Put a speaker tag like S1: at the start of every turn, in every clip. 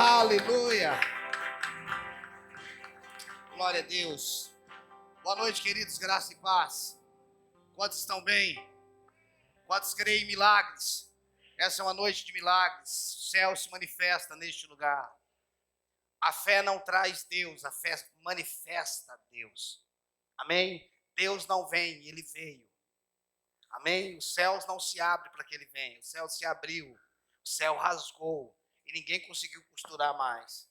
S1: Aleluia. Glória a Deus. Boa noite, queridos, graça e paz. Quantos estão bem? Quantos creem em milagres? Essa é uma noite de milagres. O céu se manifesta neste lugar. A fé não traz Deus, a fé manifesta Deus. Amém? Deus não vem, Ele veio. Amém? Os céus não se abrem para que Ele venha. O céu se abriu, o céu rasgou e ninguém conseguiu costurar mais.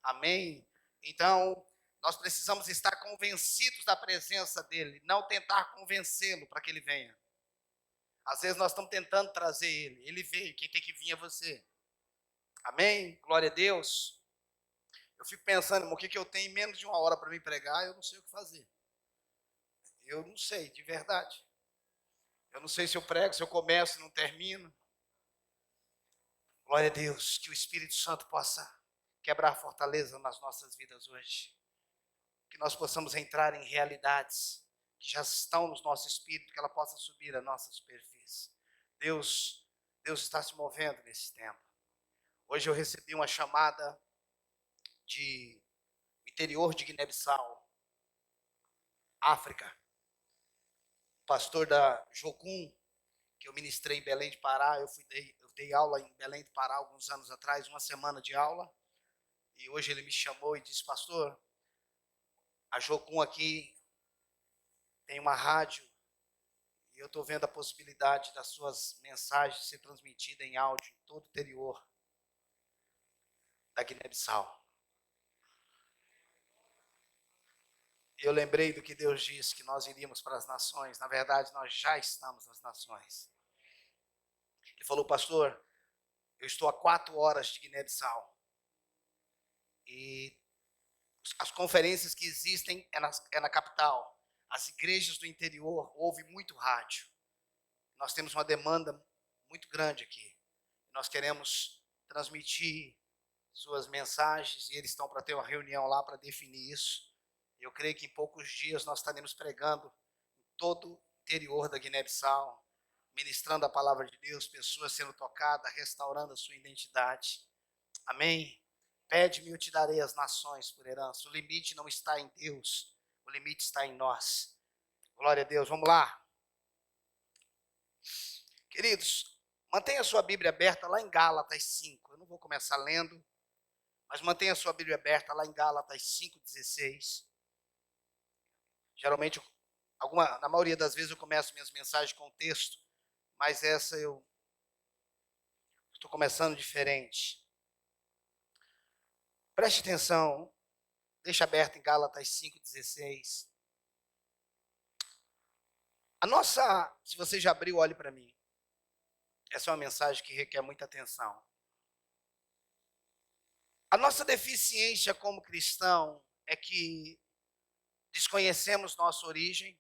S1: Amém? Então, nós precisamos estar convencidos da presença dEle, não tentar convencê-lo para que Ele venha. Às vezes nós estamos tentando trazer Ele. Ele veio, quem tem que vir é você. Amém? Glória a Deus. Eu fico pensando, o que eu tenho em menos de uma hora para me pregar, eu não sei o que fazer. Eu não sei, de verdade. Eu não sei se eu prego, se eu começo e não termino. Glória a Deus, que o Espírito Santo possa quebrar fortaleza nas nossas vidas hoje. Que nós possamos entrar em realidades que já estão no nosso espírito, que ela possa subir a nossa superfície. Deus está se movendo nesse tempo. Hoje eu recebi uma chamada de interior de Guiné-Bissau, África. O pastor da Jocum, que eu ministrei em Belém do Pará, eu dei aula em Belém do Pará alguns anos atrás, uma semana de aula, e hoje ele me chamou e disse: pastor, a Jocum aqui tem uma rádio, e eu estou vendo a possibilidade das suas mensagens ser transmitidas em áudio em todo o interior da Guiné-Bissau. Eu lembrei do que Deus disse, que nós iríamos para as nações. Na verdade, nós já estamos nas nações. Ele falou: pastor, eu estou a 4 horas de Guiné-Bissau. E as conferências que existem é na capital. As igrejas do interior ouvem muito rádio. Nós temos uma demanda muito grande aqui. Nós queremos transmitir suas mensagens e eles estão para ter uma reunião lá para definir isso. Eu creio que em poucos dias nós estaremos pregando em todo o interior da Guiné-Bissau, ministrando a palavra de Deus, pessoas sendo tocadas, restaurando a sua identidade. Amém? Pede-me, eu te darei as nações por herança. O limite não está em Deus, o limite está em nós. Glória a Deus, vamos lá. Queridos, mantenha a sua Bíblia aberta lá em Gálatas 5. Eu não vou começar lendo, mas mantenha a sua Bíblia aberta lá em Gálatas 5,16. Geralmente, na maioria das vezes eu começo minhas mensagens com texto, mas essa eu estou começando diferente. Preste atenção, deixa aberto em Gálatas 5,16. Se você já abriu, olhe para mim. Essa é uma mensagem que requer muita atenção. A nossa deficiência como cristão é que desconhecemos nossa origem,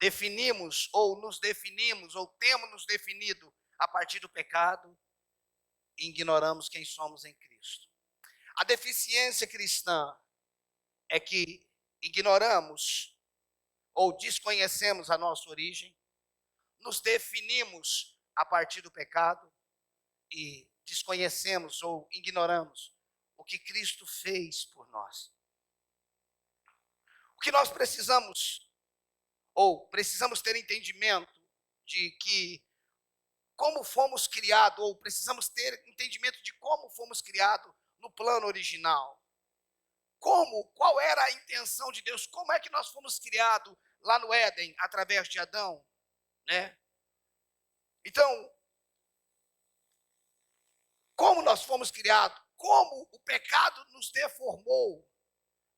S1: definimos ou temos nos definido a partir do pecado e ignoramos quem somos em Cristo. A deficiência cristã é que ignoramos ou desconhecemos a nossa origem, nos definimos a partir do pecado e desconhecemos ou ignoramos o que Cristo fez por nós. O que nós precisamos ter entendimento de que como fomos criados, ou precisamos ter entendimento de como fomos criados no plano original. Qual era a intenção de Deus? Como é que nós fomos criados lá no Éden, através de Adão, né? Então, como nós fomos criados, como o pecado nos deformou,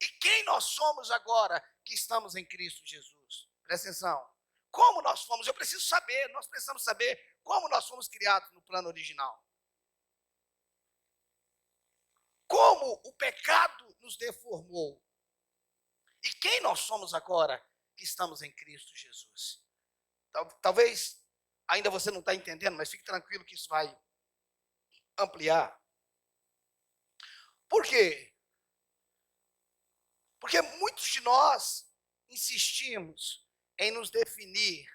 S1: e quem nós somos agora que estamos em Cristo Jesus. Presta atenção. Como nós fomos, nós precisamos saber como nós fomos criados no plano original. Como o pecado nos deformou. E quem nós somos agora que estamos em Cristo Jesus. Talvez ainda você não está entendendo, mas fique tranquilo que isso vai ampliar. Por quê? Porque muitos de nós insistimos em nos definir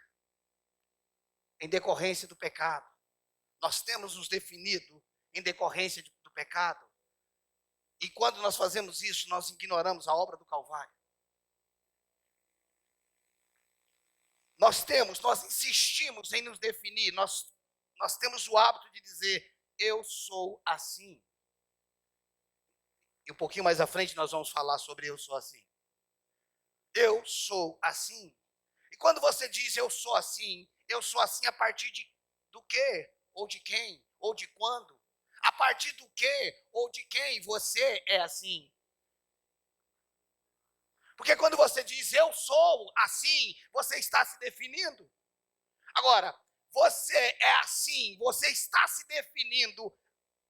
S1: em decorrência do pecado. Nós temos nos definido em decorrência do pecado. E quando nós fazemos isso, nós ignoramos a obra do Calvário. Nós insistimos em nos definir, nós temos o hábito de dizer, eu sou assim. E um pouquinho mais à frente nós vamos falar sobre eu sou assim. Eu sou assim. E quando você diz eu sou assim a partir do quê? Ou de quem? Ou de quando? A partir do quê? Ou de quem você é assim? Porque quando você diz eu sou assim, você está se definindo. Agora, você é assim, você está se definindo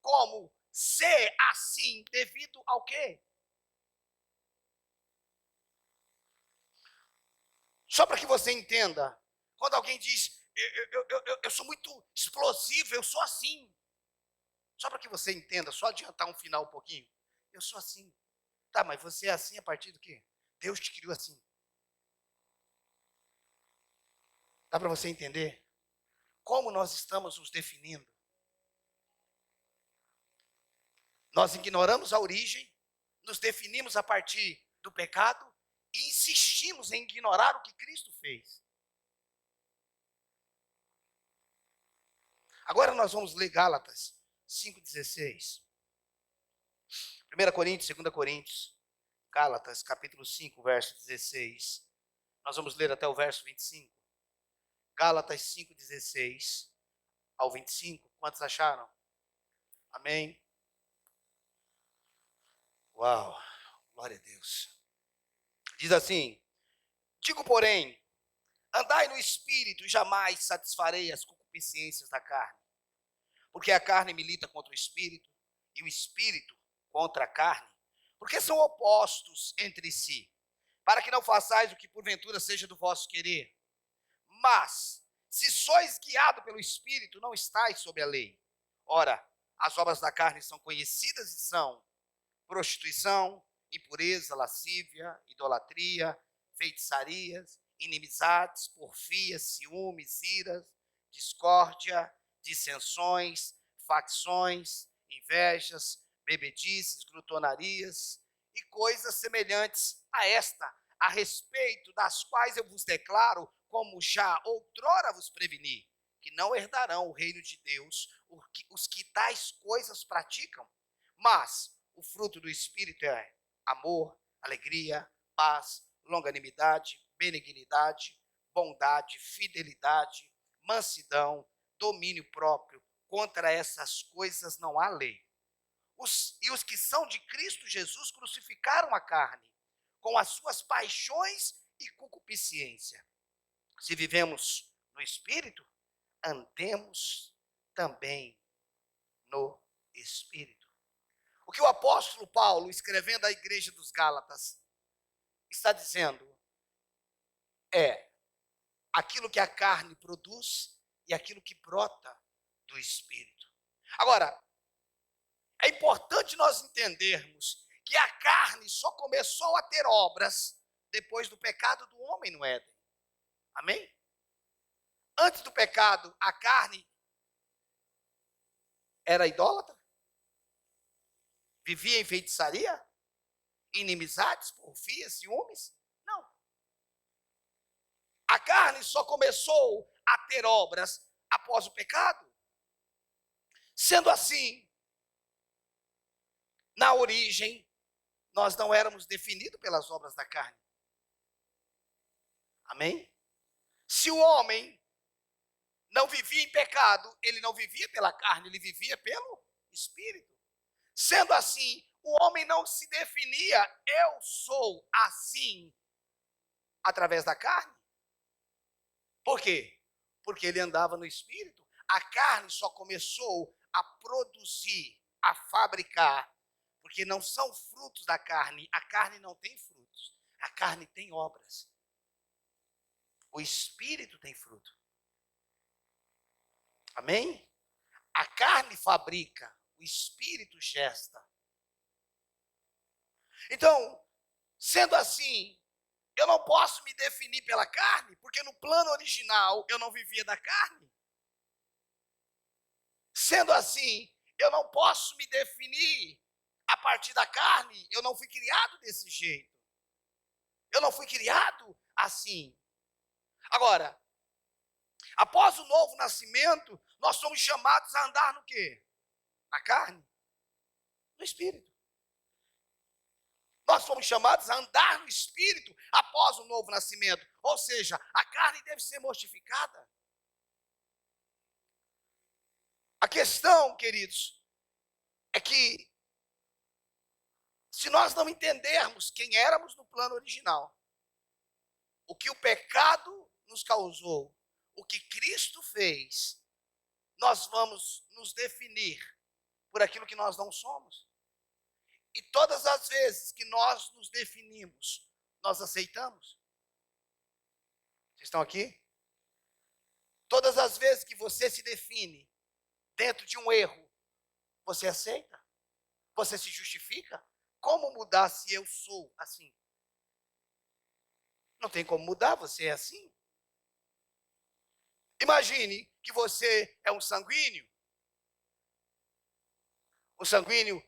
S1: como ser assim devido ao quê? Só para que você entenda, quando alguém diz, eu sou muito explosivo, eu sou assim. Só para que você entenda, só adiantar um final um pouquinho. Eu sou assim. Tá, mas você é assim a partir do quê? Deus te criou assim. Dá para você entender? Como nós estamos nos definindo? Nós ignoramos a origem, nos definimos a partir do pecado e insistimos em ignorar o que Cristo fez. Agora nós vamos ler Gálatas 5,16. 1 Coríntios, 2 Coríntios, Gálatas, capítulo 5, verso 16. Nós vamos ler até o verso 25. Gálatas 5,16 ao 25. Quantos acharam? Amém? Uau, glória a Deus. Diz assim, digo, porém, andai no Espírito e jamais satisfarei as concupiscências da carne. Porque a carne milita contra o Espírito e o Espírito contra a carne. Porque são opostos entre si, para que não façais o que porventura seja do vosso querer. Mas, se sois guiado pelo Espírito, não estáis sob a lei. Ora, as obras da carne são conhecidas e são prostituição, impureza, lascívia, idolatria, feitiçarias, inimizades, porfias, ciúmes, iras, discórdia, dissensões, facções, invejas, bebedices, glutonarias e coisas semelhantes a esta, a respeito das quais eu vos declaro, como já outrora vos preveni, que não herdarão o reino de Deus os que tais coisas praticam. Mas o fruto do Espírito é amor, alegria, paz, longanimidade, benignidade, bondade, fidelidade, mansidão, domínio próprio. Contra essas coisas não há lei. Os que são de Cristo Jesus crucificaram a carne, com as suas paixões e concupiscência. Se vivemos no Espírito, andemos também no Espírito. O que o apóstolo Paulo, escrevendo à igreja dos Gálatas, está dizendo é aquilo que a carne produz e aquilo que brota do Espírito. Agora, é importante nós entendermos que a carne só começou a ter obras depois do pecado do homem no Éden. Amém? Antes do pecado, a carne era idólatra? Vivia em feitiçaria? Inimizades, porfias, ciúmes? Não. A carne só começou a ter obras após o pecado. Sendo assim, na origem, nós não éramos definidos pelas obras da carne. Amém? Se o homem não vivia em pecado, ele não vivia pela carne, ele vivia pelo Espírito. Sendo assim, o homem não se definia, eu sou assim, através da carne. Por quê? Porque ele andava no Espírito. A carne só começou a produzir, a fabricar, porque não são frutos da carne. A carne não tem frutos. A carne tem obras. O Espírito tem fruto. Amém? A carne fabrica, o Espírito gesta. Então, sendo assim, eu não posso me definir pela carne, porque no plano original eu não vivia da carne. Sendo assim, eu não posso me definir a partir da carne. Eu não fui criado desse jeito. Eu não fui criado assim. Agora, após o novo nascimento, nós somos chamados a andar no quê? Na carne? No Espírito. Nós fomos chamados a andar no Espírito após o novo nascimento. Ou seja, a carne deve ser mortificada. A questão, queridos, é que se nós não entendermos quem éramos no plano original, o que o pecado nos causou, o que Cristo fez, nós vamos nos definir por aquilo que nós não somos. E todas as vezes que nós nos definimos, nós aceitamos. Vocês estão aqui? Todas as vezes que você se define dentro de um erro, você aceita? Você se justifica? Como mudar se eu sou assim? Não tem como mudar, você é assim. Imagine que você é um sanguíneo. O sanguíneo,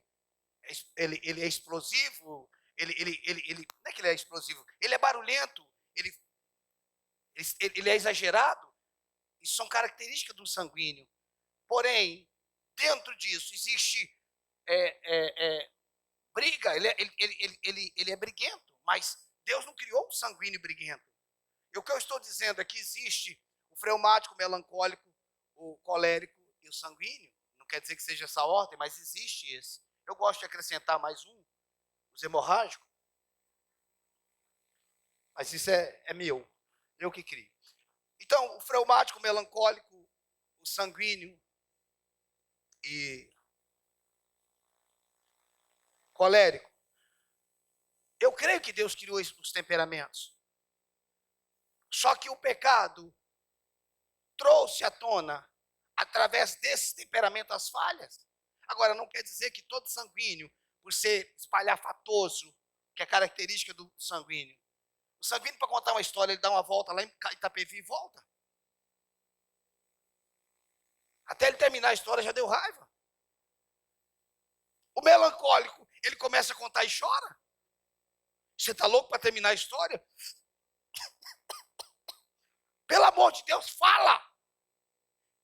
S1: ele é explosivo, não é que ele é explosivo, ele é barulhento, ele é exagerado. Isso são características do sanguíneo. Porém, dentro disso existe briga, ele é briguento, mas Deus não criou um sanguíneo briguento. E o que eu estou dizendo é que existe o fleumático, o melancólico, o colérico e o sanguíneo. Não quer dizer que seja essa ordem, mas existe esse. Eu gosto de acrescentar mais um, os hemorrágicos. Mas isso é meu, eu que crio. Então, o fleumático, o melancólico, o sanguíneo e colérico. Eu creio que Deus criou os temperamentos. Só que o pecado trouxe à tona, através desse temperamento, as falhas. Agora, não quer dizer que todo sanguíneo, por ser espalhafatoso, que é característica do sanguíneo. O sanguíneo, para contar uma história, ele dá uma volta lá em Itapevi e volta. Até ele terminar a história já deu raiva. O melancólico, ele começa a contar e chora. Você está louco para terminar a história? Pelo amor de Deus, fala!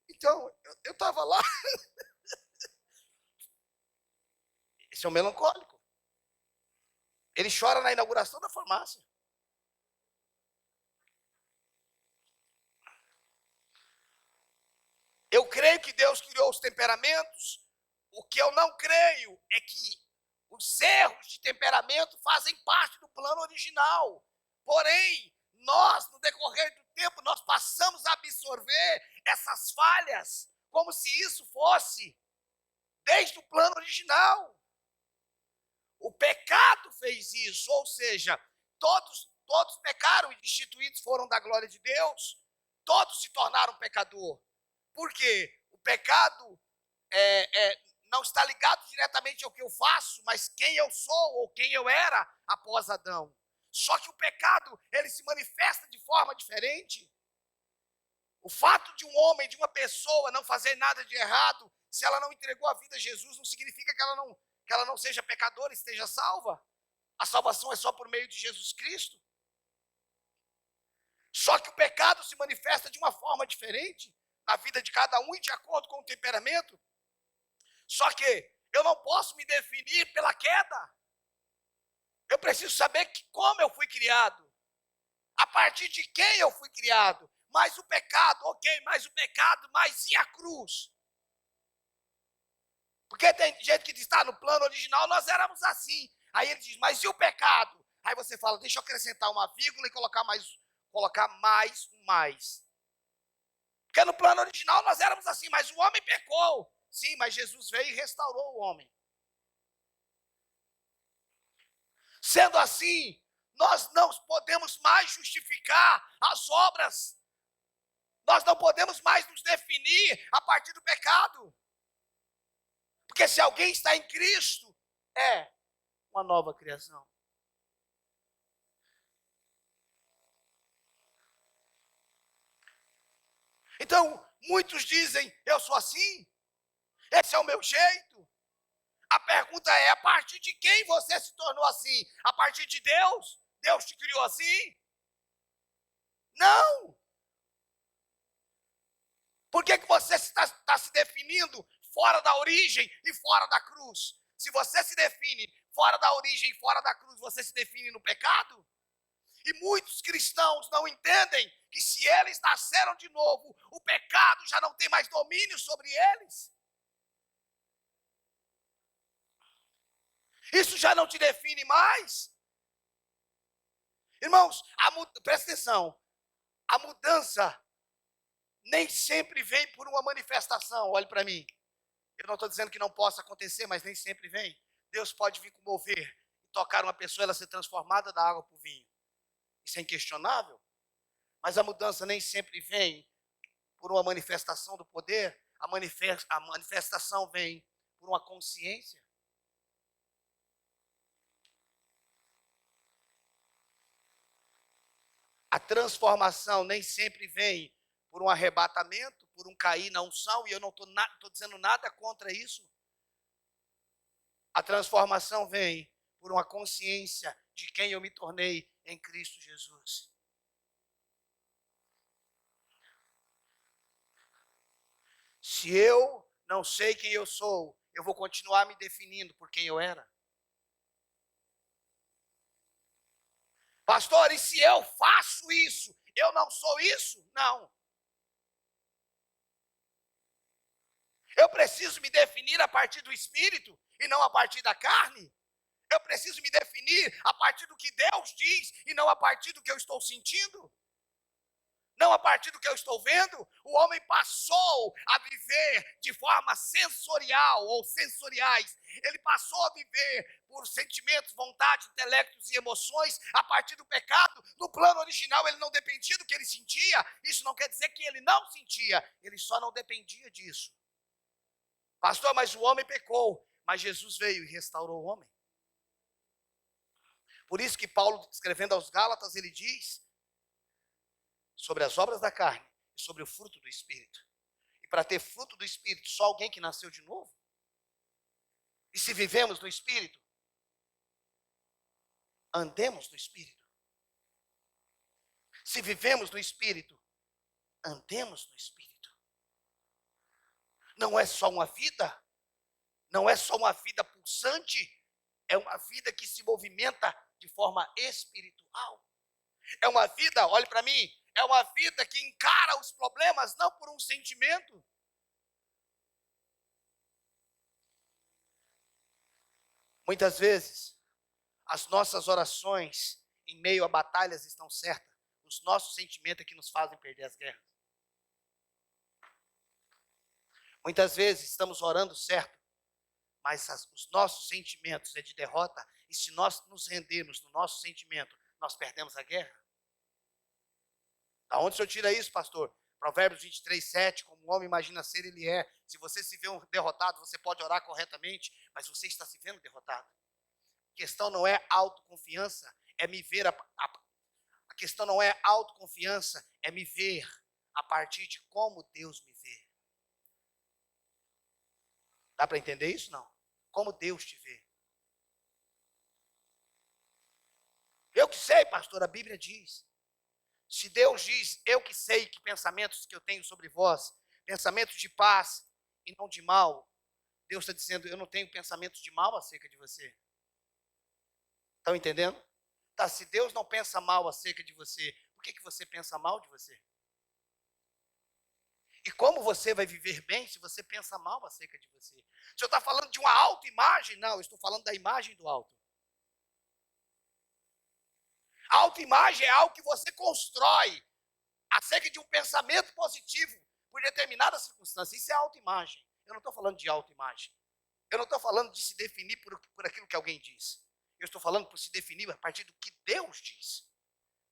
S1: Então, eu estava lá. Esse é um melancólico. Ele chora na inauguração da farmácia. Eu creio que Deus criou os temperamentos. O que eu não creio é que os erros de temperamento fazem parte do plano original. Porém, nós, no decorrer do tempo, nós passamos a absorver essas falhas como se isso fosse desde o plano original. O pecado fez isso, ou seja, todos pecaram e destituídos foram da glória de Deus. Todos se tornaram pecador. Por quê? O pecado não está ligado diretamente ao que eu faço, mas quem eu sou ou quem eu era após Adão. Só que o pecado, ele se manifesta de forma diferente. O fato de um homem, de uma pessoa não fazer nada de errado, se ela não entregou a vida a Jesus, não significa que ela não seja pecadora e esteja salva. A salvação é só por meio de Jesus Cristo. Só que o pecado se manifesta de uma forma diferente na vida de cada um e de acordo com o temperamento. Só que eu não posso me definir pela queda. Eu preciso saber como eu fui criado. A partir de quem eu fui criado. Mas o pecado, ok, mas o pecado, mas e a cruz? Porque tem gente que diz, está no plano original, nós éramos assim. Aí ele diz, mas e o pecado? Aí você fala, deixa eu acrescentar uma vírgula e colocar mais um mais. Porque no plano original nós éramos assim, mas o homem pecou. Sim, mas Jesus veio e restaurou o homem. Sendo assim, nós não podemos mais justificar as obras. Nós não podemos mais nos definir a partir do pecado. Porque se alguém está em Cristo, é uma nova criação. Então, muitos dizem, eu sou assim. Esse é o meu jeito. A pergunta é, a partir de quem você se tornou assim? A partir de Deus? Deus te criou assim? Não. Por que você está se definindo fora da origem e fora da cruz? Se você se define fora da origem e fora da cruz, você se define no pecado? E muitos cristãos não entendem que se eles nasceram de novo, o pecado já não tem mais domínio sobre eles. Isso já não te define mais. Irmãos, presta atenção, a mudança nem sempre vem por uma manifestação. Olhe para mim. Eu não estou dizendo que não possa acontecer, mas nem sempre vem. Deus pode vir com mover e tocar uma pessoa, ela ser transformada da água para o vinho. Isso é inquestionável. Mas a mudança nem sempre vem por uma manifestação do poder. A manifestação vem por uma consciência. A transformação nem sempre vem por um arrebatamento, por um cair na unção, e eu não estou dizendo nada contra isso. A transformação vem por uma consciência de quem eu me tornei em Cristo Jesus. Se eu não sei quem eu sou, eu vou continuar me definindo por quem eu era. Pastor, e se eu faço isso, eu não sou isso? Não. Eu preciso me definir a partir do Espírito e não a partir da carne? Eu preciso me definir a partir do que Deus diz e não a partir do que eu estou sentindo? Não a partir do que eu estou vendo? O homem passou a viver de forma sensorial ou sensoriais. Ele passou a viver por sentimentos, vontades, intelectos e emoções a partir do pecado. No plano original ele não dependia do que ele sentia. Isso não quer dizer que ele não sentia. Ele só não dependia disso. Pastor, mas o homem pecou. Mas Jesus veio e restaurou o homem. Por isso que Paulo, escrevendo aos Gálatas, ele diz sobre as obras da carne e sobre o fruto do Espírito. E para ter fruto do Espírito, só alguém que nasceu de novo. E se vivemos no Espírito, andemos no Espírito. Se vivemos no Espírito, andemos no Espírito. Não é só uma vida, não é só uma vida pulsante, é uma vida que se movimenta de forma espiritual. É uma vida, olhe para mim, é uma vida que encara os problemas não por um sentimento. Muitas vezes, as nossas orações em meio a batalhas estão certas. Os nossos sentimentos é que nos fazem perder as guerras. Muitas vezes estamos orando certo, mas os nossos sentimentos é de derrota. E se nós nos rendermos no nosso sentimento, nós perdemos a guerra. Da onde o senhor tira isso, pastor? Provérbios 23, 7, como o homem imagina ser, ele é. Se você se vê um derrotado, você pode orar corretamente, mas você está se vendo derrotado. A questão não é autoconfiança, é me ver. A questão não é autoconfiança, é me ver a partir de como Deus me vê. Dá para entender isso? Não. Como Deus te vê. Eu que sei, pastor, a Bíblia diz. Se Deus diz, eu que sei que pensamentos que eu tenho sobre vós, pensamentos de paz e não de mal, Deus está dizendo, eu não tenho pensamentos de mal acerca de você. Estão entendendo? Tá, se Deus não pensa mal acerca de você, por que você pensa mal de você? E como você vai viver bem se você pensa mal acerca de você? O senhor está falando de uma autoimagem? Não, eu estou falando da imagem do alto. A autoimagem é algo que você constrói acerca de um pensamento positivo por determinada circunstância. Isso é autoimagem. Eu não estou falando de autoimagem. Eu não estou falando de se definir por aquilo que alguém diz. Eu estou falando por se definir a partir do que Deus diz.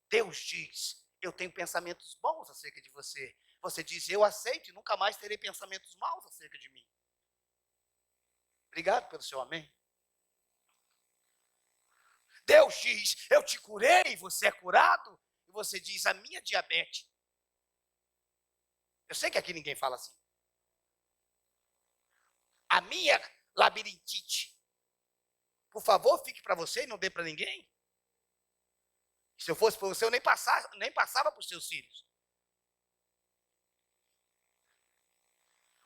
S1: Deus diz, eu tenho pensamentos bons acerca de você. Você diz, eu aceito e nunca mais terei pensamentos maus acerca de mim. Obrigado pelo seu amém. Deus diz, eu te curei, você é curado. E você diz, a minha diabetes. Eu sei que aqui ninguém fala assim. A minha labirintite. Por favor, fique para você e não dê para ninguém. Se eu fosse para você, eu nem passava para os seus filhos.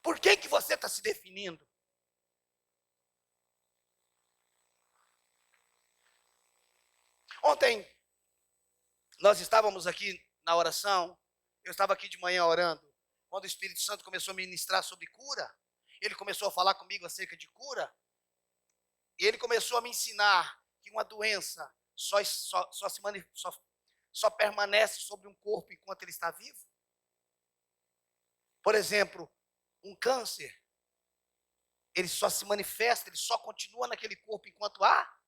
S1: Por que você está se definindo? Ontem, nós estávamos aqui na oração, eu estava aqui de manhã orando, quando o Espírito Santo começou a ministrar sobre cura, ele começou a falar comigo acerca de cura, e ele começou a me ensinar que uma doença só permanece sobre um corpo enquanto ele está vivo. Por exemplo, um câncer, ele só se manifesta, ele só continua naquele corpo enquanto há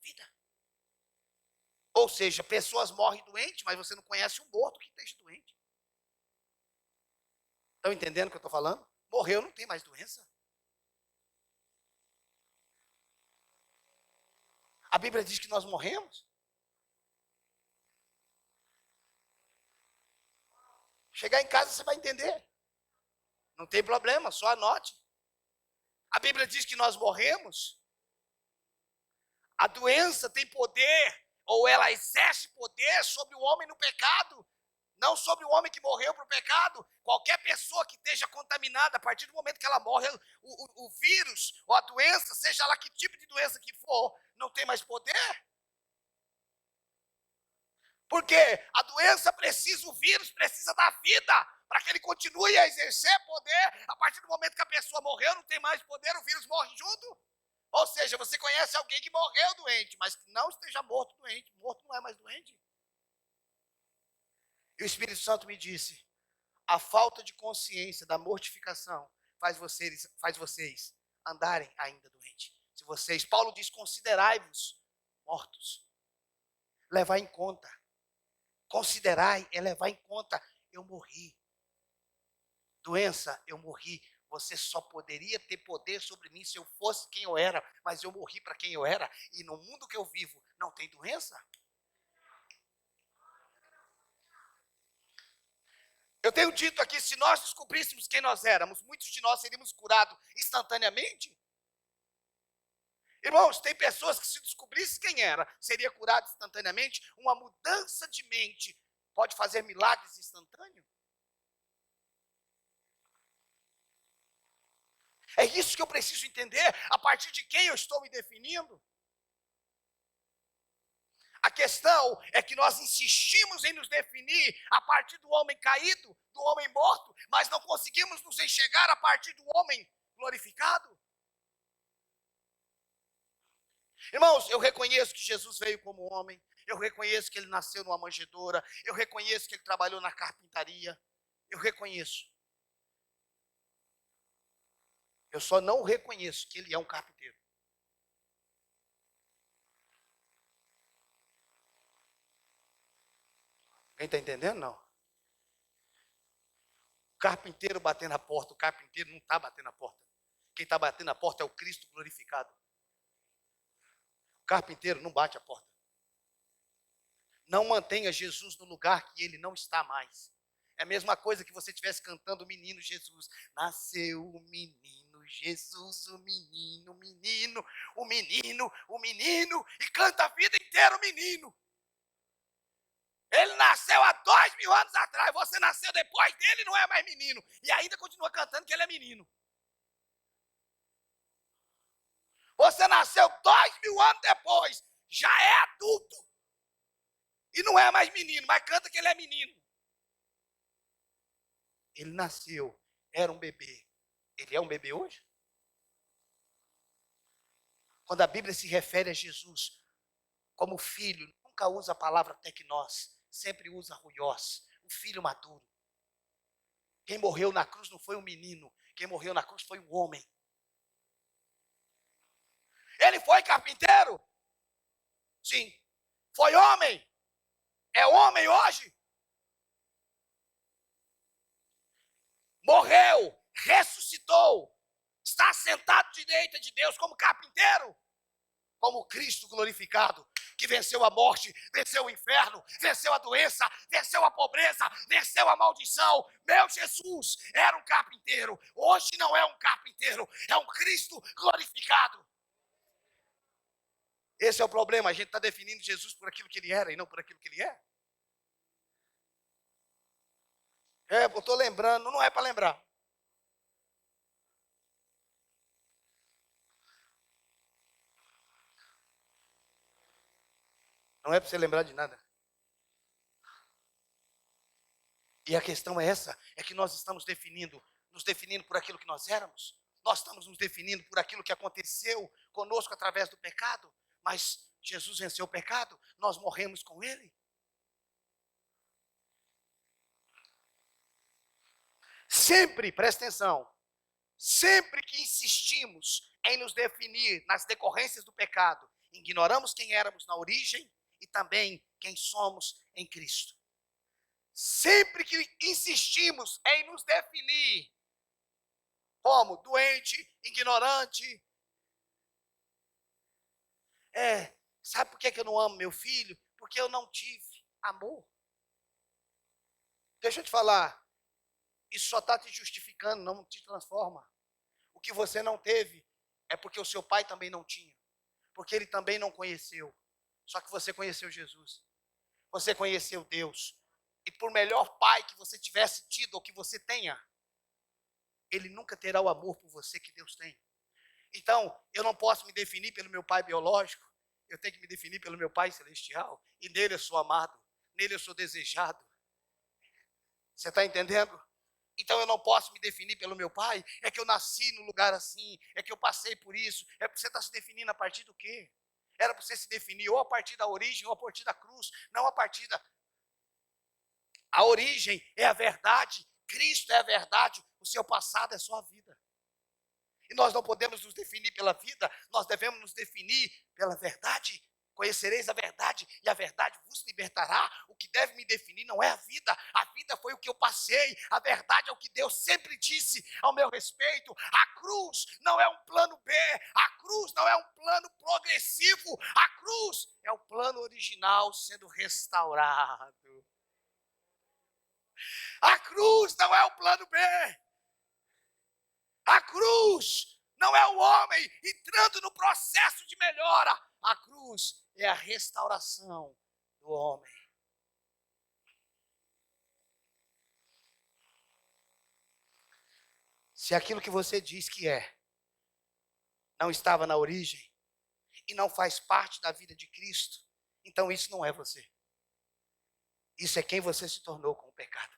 S1: vida. Ou seja, pessoas morrem doentes, mas você não conhece um morto que esteja doente. Estão entendendo o que eu estou falando? Morreu, não tem mais doença. A Bíblia diz que nós morremos. Chegar em casa você vai entender. Não tem problema, só anote. A Bíblia diz que nós morremos. A doença tem poder, ou ela exerce poder sobre o homem no pecado, não sobre o homem que morreu para o pecado. Qualquer pessoa que esteja contaminada, a partir do momento que ela morre, o vírus ou a doença, seja lá que tipo de doença que for, não tem mais poder. Porque a doença precisa, o vírus precisa da vida, para que ele continue a exercer poder. A partir do momento que a pessoa morreu, não tem mais poder, o vírus morre junto. Ou seja, você conhece alguém que morreu doente, mas que não esteja morto doente. Morto não é mais doente. E o Espírito Santo me disse, a falta de consciência da mortificação faz vocês andarem ainda doentes. Paulo diz, considerai-vos mortos. Levar em conta. Considerai é levar em conta, eu morri. Doença, eu morri. Você só poderia ter poder sobre mim se eu fosse quem eu era, mas eu morri para quem eu era, e no mundo que eu vivo não tem doença. Eu tenho dito aqui, se nós descobríssemos quem nós éramos, muitos de nós seríamos curados instantaneamente. Irmãos, tem pessoas que se descobrissem quem era, seria curado instantaneamente. Uma mudança de mente pode fazer milagres instantâneos. É isso que eu preciso entender, a partir de quem eu estou me definindo. A questão é que nós insistimos em nos definir a partir do homem caído, do homem morto, mas não conseguimos nos enxergar a partir do homem glorificado. Irmãos, eu reconheço que Jesus veio como homem, eu reconheço que ele nasceu numa manjedoura, eu reconheço que ele trabalhou na carpintaria, eu reconheço. Eu só não reconheço que ele é um carpinteiro. Quem está entendendo? Não. O carpinteiro batendo na porta, o carpinteiro não está batendo na porta. Quem está batendo na porta é o Cristo glorificado. O carpinteiro não bate a porta. Não mantenha Jesus no lugar que ele não está mais. É a mesma coisa que você estivesse cantando o menino Jesus. Nasceu o menino Jesus, o menino, o menino, o menino, o menino, e canta a vida inteira o menino. Ele nasceu há 2000 anos atrás, você nasceu depois dele, não é mais menino. E ainda continua cantando que ele é menino. Você nasceu 2000 anos depois, já é adulto. E não é mais menino, mas canta que ele é menino. Ele nasceu, era um bebê. Ele é um bebê hoje? Quando a Bíblia se refere a Jesus como filho, nunca usa a palavra teknós, sempre usa ruiós, o filho maduro. Quem morreu na cruz não foi um menino, quem morreu na cruz foi um homem. Ele foi carpinteiro? Sim. Foi homem? É homem hoje? Morreu, ressuscitou, está sentado à direita de Deus como carpinteiro, como Cristo glorificado. que venceu a morte, venceu o inferno, venceu a doença, venceu a pobreza, venceu a maldição. Meu Jesus era um carpinteiro. Hoje não é um carpinteiro, é um Cristo glorificado. Esse é o problema, a gente está definindo Jesus por aquilo que ele era e não por aquilo que ele é. Eu estou lembrando, não é para lembrar. Não é para você lembrar de nada. E a questão é essa, é que nós estamos nos definindo por aquilo que nós éramos. Nós estamos nos definindo por aquilo que aconteceu conosco através do pecado. Mas Jesus venceu o pecado, nós morremos com ele. Sempre, presta atenção, sempre que insistimos em nos definir nas decorrências do pecado, ignoramos quem éramos na origem e também quem somos em Cristo. Sempre que insistimos em nos definir como doente, ignorante, sabe por que eu não amo meu filho? Porque eu não tive amor. Deixa eu te falar, isso só está te justificando, não te transforma. O que você não teve é porque o seu pai também não tinha, porque ele também não conheceu. Só que você conheceu Jesus, você conheceu Deus. E por melhor pai que você tivesse tido ou que você tenha, ele nunca terá o amor por você que Deus tem. Então, eu não posso me definir pelo meu pai biológico, eu tenho que me definir pelo meu pai celestial. E nele eu sou amado, nele eu sou desejado. Você está entendendo? Então eu não posso me definir pelo meu pai, é que eu nasci num lugar assim, é que eu passei por isso. É porque você está se definindo a partir do quê? Era para você se definir ou a partir da origem ou a partir da cruz, não a partir da... A origem é a verdade, Cristo é a verdade, o seu passado é só a vida. E nós não podemos nos definir pela vida, nós devemos nos definir pela verdade. Conhecereis a verdade e a verdade vos libertará. O que deve me definir não é a vida foi o que eu passei, a verdade é o que Deus sempre disse ao meu respeito. A cruz não é um plano B, a cruz não é um plano progressivo, a cruz é o plano original sendo restaurado. A cruz não é o plano B. A cruz não é o homem entrando no processo de melhora. A cruz é a restauração do homem. Se aquilo que você diz que é não estava na origem e não faz parte da vida de Cristo, então isso não é você. Isso é quem você se tornou com o pecado.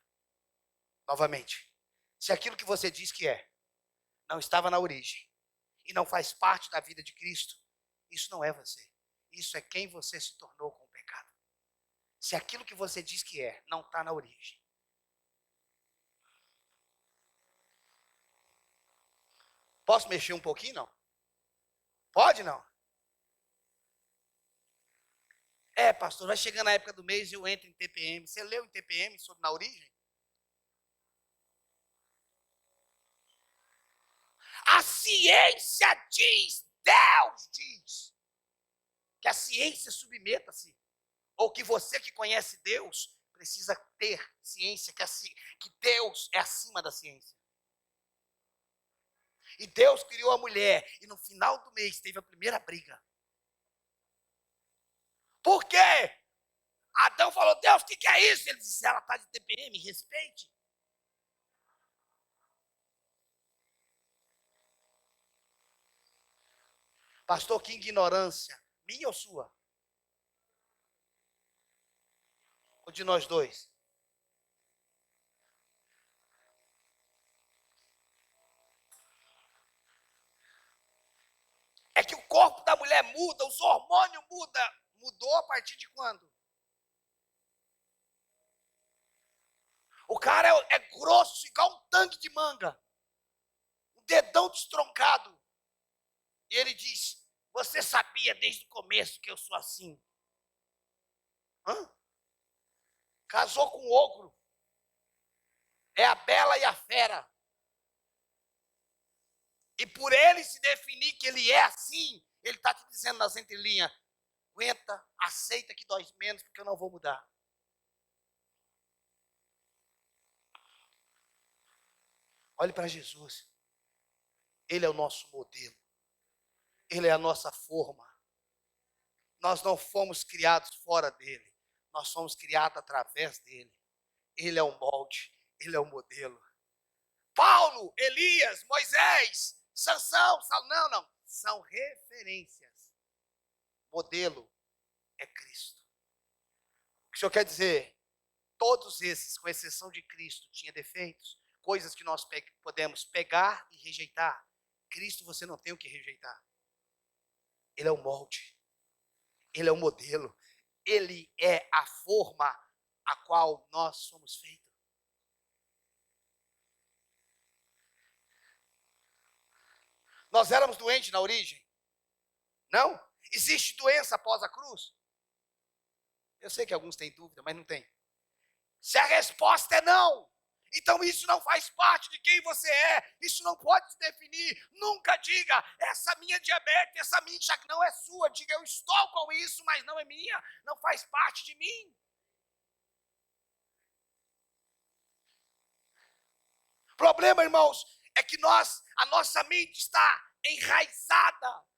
S1: Novamente, se aquilo que você diz que é não estava na origem e não faz parte da vida de Cristo, isso não é você. Isso é quem você se tornou com o pecado. Se aquilo que você diz que é não está na origem. Posso mexer um pouquinho, não? Pode, não? Pastor, vai chegando a época do mês e eu entro em TPM. Você leu em TPM sobre na origem? A ciência diz, Deus diz, que a ciência submeta-se, ou que você que conhece Deus precisa ter ciência, que Deus é acima da ciência. E Deus criou a mulher, e no final do mês teve a primeira briga. Por quê? Adão falou, Deus, o que é isso? Ele disse, ela está de TPM, respeite. Pastor, que ignorância, minha ou sua? Ou de nós dois? É que o corpo da mulher muda, os hormônios mudam. Mudou a partir de quando? O cara é grosso, igual um tanque de manga. Um dedão destroncado. E ele diz, você sabia desde o começo que eu sou assim? Casou com o ogro. É a bela e a fera. E por ele se definir que ele é assim, ele está te dizendo nas entrelinhas, aguenta, aceita que dói menos, porque eu não vou mudar. Olhe para Jesus. Ele é o nosso modelo. Ele é a nossa forma. Nós não fomos criados fora dele. Nós somos criados através dele. Ele é o molde. Ele é o modelo. Paulo, Elias, Moisés, Sansão, não. São referências. Modelo é Cristo. O que o senhor quer dizer? Todos esses, com exceção de Cristo, tinham defeitos. Coisas que nós podemos pegar e rejeitar. Cristo você não tem o que rejeitar. Ele é o molde. Ele é o modelo. Ele é a forma a qual nós somos feitos. Nós éramos doentes na origem? Não? Existe doença após a cruz? Eu sei que alguns têm dúvida, mas não tem. Se a resposta é não, então isso não faz parte de quem você é. Isso não pode se definir. Nunca diga, essa minha diabetes, essa minha enxaqueca não é sua. Diga, eu estou com isso, mas não é minha. Não faz parte de mim. O problema, irmãos, é que a nossa mente está enraizada.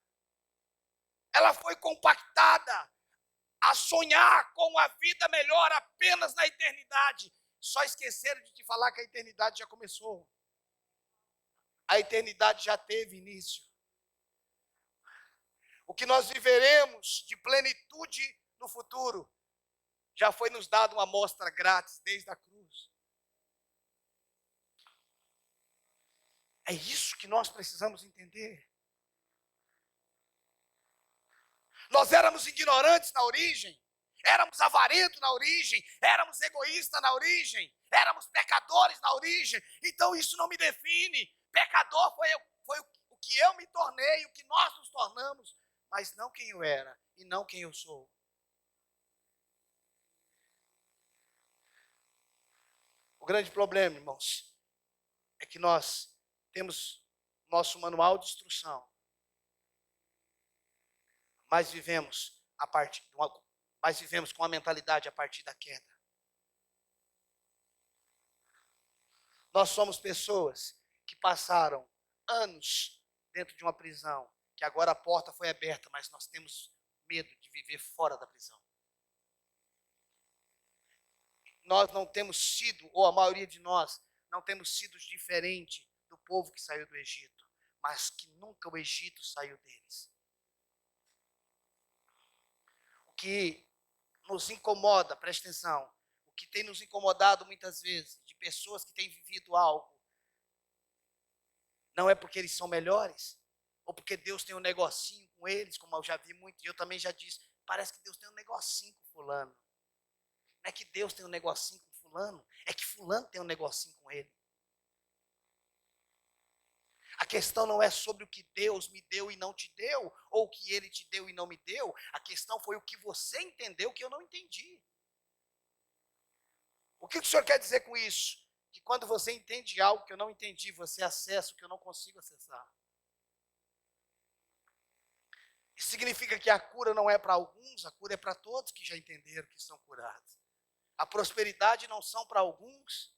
S1: Ela foi compactada a sonhar com uma vida melhor apenas na eternidade. Só esqueceram de te falar que a eternidade já começou. A eternidade já teve início. O que nós viveremos de plenitude no futuro já foi nos dado uma amostra grátis desde a cruz. É isso que nós precisamos entender. Nós éramos ignorantes na origem, éramos avarentos na origem, éramos egoístas na origem, éramos pecadores na origem. Então isso não me define. Pecador foi o que eu me tornei, o que nós nos tornamos, mas não quem eu era e não quem eu sou. O grande problema, irmãos, é que nós temos nosso manual de instrução, mas vivemos com a mentalidade a partir da queda. Nós somos pessoas que passaram anos dentro de uma prisão, que agora a porta foi aberta, mas nós temos medo de viver fora da prisão. Nós não temos sido, ou a maioria de nós, não temos sido diferente do povo que saiu do Egito, mas que nunca o Egito saiu deles. O que nos incomoda, preste atenção, o que tem nos incomodado muitas vezes, de pessoas que têm vivido algo, não é porque eles são melhores, ou porque Deus tem um negocinho com eles, como eu já vi muito, e eu também já disse, parece que Deus tem um negocinho com fulano. Não é que Deus tem um negocinho com fulano, é que fulano tem um negocinho com ele. A questão não é sobre o que Deus me deu e não te deu, ou o que Ele te deu e não me deu. A questão foi o que você entendeu que eu não entendi. O que o senhor quer dizer com isso? Que quando você entende algo que eu não entendi, você acessa o que eu não consigo acessar. Isso significa que a cura não é para alguns, a cura é para todos que já entenderam que estão curados. A prosperidade não são para alguns.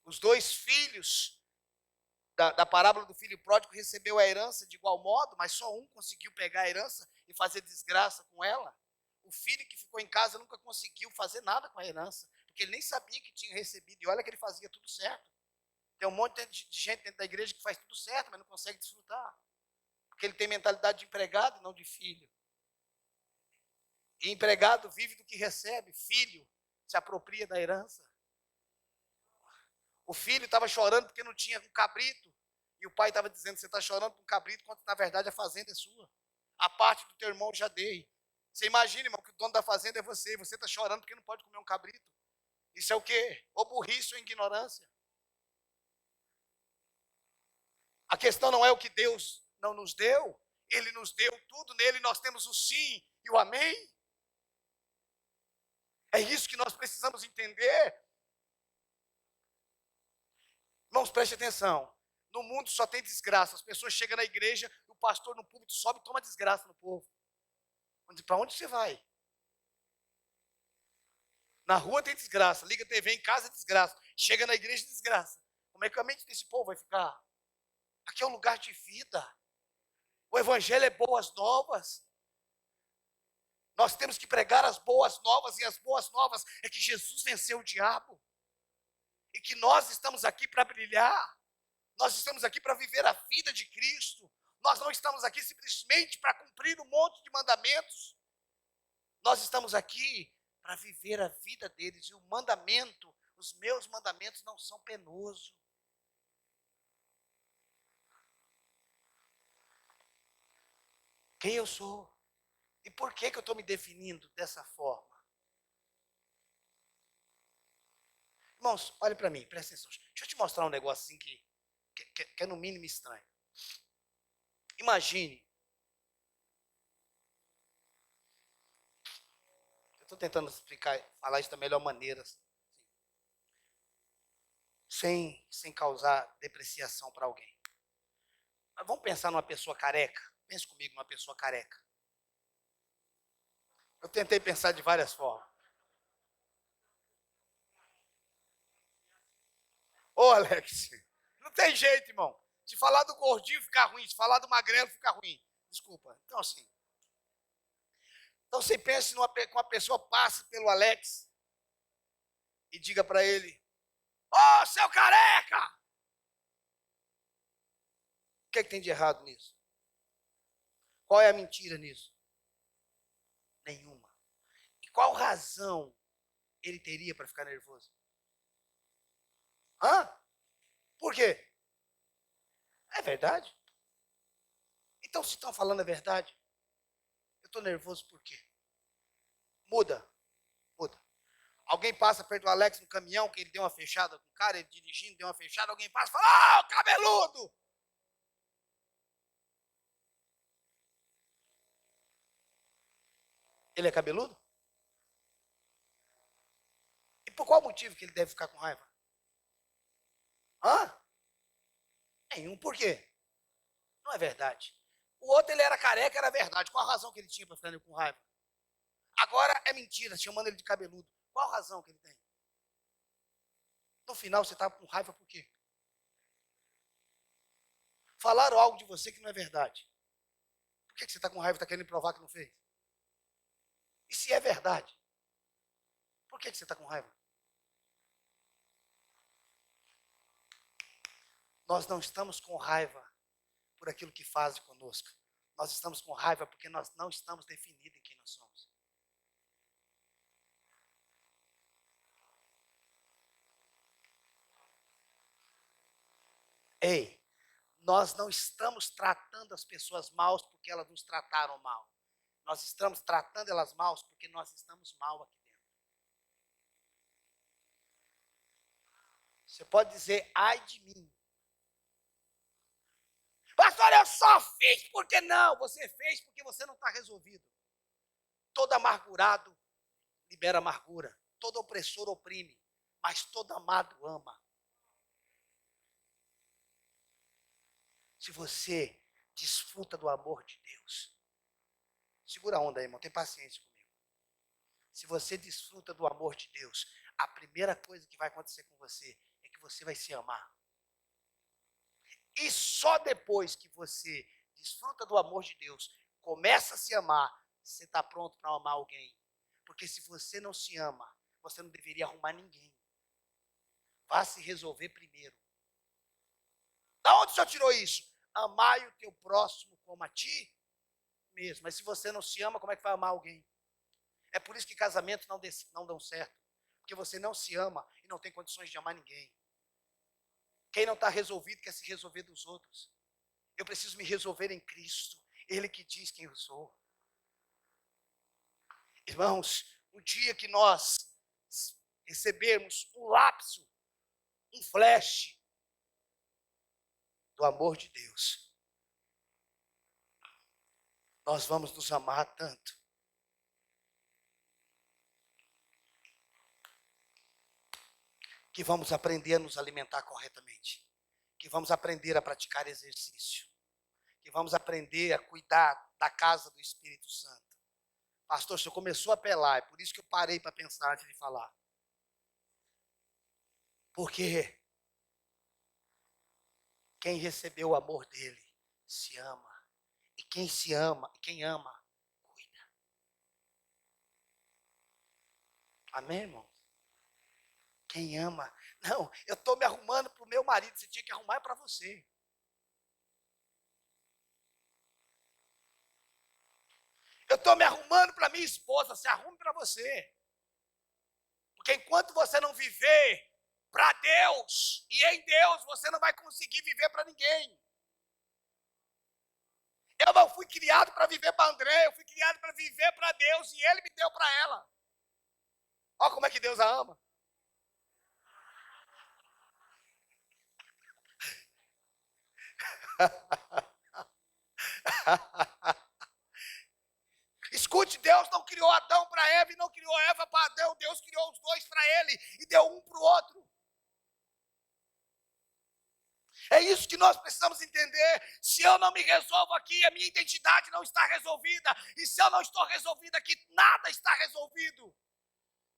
S1: Os 2 filhos da parábola do filho pródigo recebeu a herança de igual modo, mas só um conseguiu pegar a herança e fazer desgraça com ela. O filho que ficou em casa nunca conseguiu fazer nada com a herança, porque ele nem sabia que tinha recebido, e olha que ele fazia tudo certo. Tem um monte de gente dentro da igreja que faz tudo certo, mas não consegue desfrutar, porque ele tem mentalidade de empregado e não de filho. E empregado vive do que recebe, filho se apropria da herança. O filho estava chorando porque não tinha um cabrito. E o pai estava dizendo, você está chorando por um cabrito, quando na verdade a fazenda é sua. A parte do teu irmão eu já dei. Você imagina, irmão, que o dono da fazenda é você. E você está chorando porque não pode comer um cabrito. Isso é o quê? Ou burrice ou ignorância. A questão não é o que Deus não nos deu. Ele nos deu tudo. Nele nós temos o sim e o amém. É isso que nós precisamos entender. Irmãos, preste atenção. No mundo só tem desgraça. As pessoas chegam na igreja, o pastor no púlpito sobe e toma desgraça no povo. Para onde você vai? Na rua tem desgraça, liga a TV em casa é desgraça, chega na igreja é desgraça. Como é que a mente desse povo vai ficar? Aqui é um lugar de vida. O evangelho é boas novas. Nós temos que pregar as boas novas, e as boas novas é que Jesus venceu o diabo. E que nós estamos aqui para brilhar. Nós estamos aqui para viver a vida de Cristo. Nós não estamos aqui simplesmente para cumprir um monte de mandamentos. Nós estamos aqui para viver a vida deles. E o mandamento, os meus mandamentos não são penosos. Quem eu sou? E por que eu estou me definindo dessa forma? Irmãos, olhe para mim, presta atenção. Deixa eu te mostrar um negócio assim que é no mínimo estranho. Imagine. Eu estou tentando explicar, falar isso da melhor maneira. Sem causar depreciação para alguém. Mas vamos pensar numa pessoa careca. Pense comigo numa pessoa careca. Eu tentei pensar de várias formas. Ô, Alex, não tem jeito, irmão. Se falar do gordinho ficar ruim, se falar do magrelo ficar ruim. Desculpa. Então, assim. Então, você pense que uma pessoa passe pelo Alex e diga para ele: ô, seu careca! O que é que tem de errado nisso? Qual é a mentira nisso? Nenhuma. E qual razão ele teria para ficar nervoso? Hã? Por quê? É verdade? Então, se estão falando a verdade, eu estou nervoso por quê? Muda. Alguém passa perto do Alex no caminhão, que ele deu uma fechada com o cara, ele dirigindo, deu uma fechada, alguém passa e fala: ô, cabeludo! Ele é cabeludo? E por qual motivo que ele deve ficar com raiva? Hã? Nenhum. Por quê? Não é verdade. O outro, ele era careca, era verdade. Qual a razão que ele tinha para ficar com raiva? Agora é mentira, chamando ele de cabeludo. Qual a razão que ele tem? No final, você está com raiva por quê? Falaram algo de você que não é verdade. Por que você está com raiva e está querendo provar que não fez? E se é verdade? Por que você está com raiva? Nós não estamos com raiva por aquilo que fazem conosco. Nós estamos com raiva porque nós não estamos definidos em quem nós somos. Ei, nós não estamos tratando as pessoas mal porque elas nos trataram mal. Nós estamos tratando elas mal porque nós estamos mal aqui dentro. Você pode dizer: ai de mim. Pastor, eu só fiz porque não. Você fez porque você não está resolvido. Todo amargurado libera amargura. Todo opressor oprime. Mas todo amado ama. Se você desfruta do amor de Deus, segura a onda aí, irmão, tem paciência comigo. Se você desfruta do amor de Deus, a primeira coisa que vai acontecer com você é que você vai se amar. E só depois que você desfruta do amor de Deus, começa a se amar, você está pronto para amar alguém. Porque se você não se ama, você não deveria arrumar ninguém. Vá se resolver primeiro. Da onde o Senhor tirou isso? Amai o teu próximo como a ti mesmo. Mas se você não se ama, como é que vai amar alguém? É por isso que casamentos não dão certo. Porque você não se ama e não tem condições de amar ninguém. Quem não está resolvido quer se resolver dos outros. Eu preciso me resolver em Cristo. Ele que diz quem eu sou. Irmãos, o dia que nós recebermos um lapso, um flash do amor de Deus, nós vamos nos amar tanto. Que vamos aprender a nos alimentar corretamente. Que vamos aprender a praticar exercício. Que vamos aprender a cuidar da casa do Espírito Santo. Pastor, o senhor começou a apelar, é por isso que eu parei para pensar antes de falar. Porque quem recebeu o amor dele se ama. E quem se ama, quem ama, cuida. Amém, irmão? Quem ama. Não, eu estou me arrumando para o meu marido, você tinha que arrumar para você. Eu estou me arrumando para minha esposa, se arrume para você. Porque enquanto você não viver para Deus e em Deus, você não vai conseguir viver para ninguém. Eu não fui criado para viver para André, eu fui criado para viver para Deus e Ele me deu para ela. Olha como é que Deus a ama. Escute, Deus não criou Adão para Eva e não criou Eva para Adão. Deus criou os dois para ele e deu um para o outro. É isso que nós precisamos entender. Se eu não me resolvo aqui, a minha identidade não está resolvida. E se eu não estou resolvido aqui, nada está resolvido.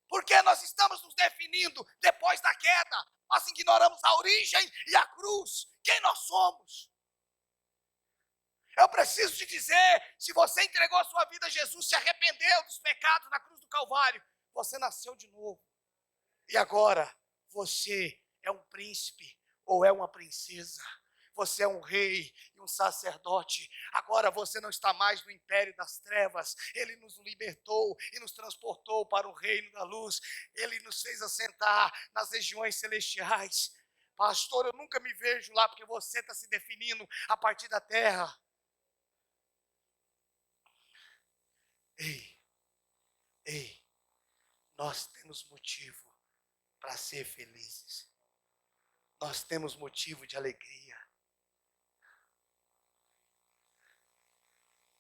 S1: Porque nós estamos nos definindo depois da queda. Nós ignoramos a origem e a cruz. Quem nós somos? Eu preciso te dizer, se você entregou a sua vida a Jesus, se arrependeu dos pecados na cruz do Calvário, você nasceu de novo. E agora, você é um príncipe ou é uma princesa. Você é um rei e um sacerdote. Agora você não está mais no império das trevas. Ele nos libertou e nos transportou para o reino da luz. Ele nos fez assentar nas regiões celestiais. Pastor, eu nunca me vejo lá porque você está se definindo a partir da terra. Ei, nós temos motivo para ser felizes. Nós temos motivo de alegria.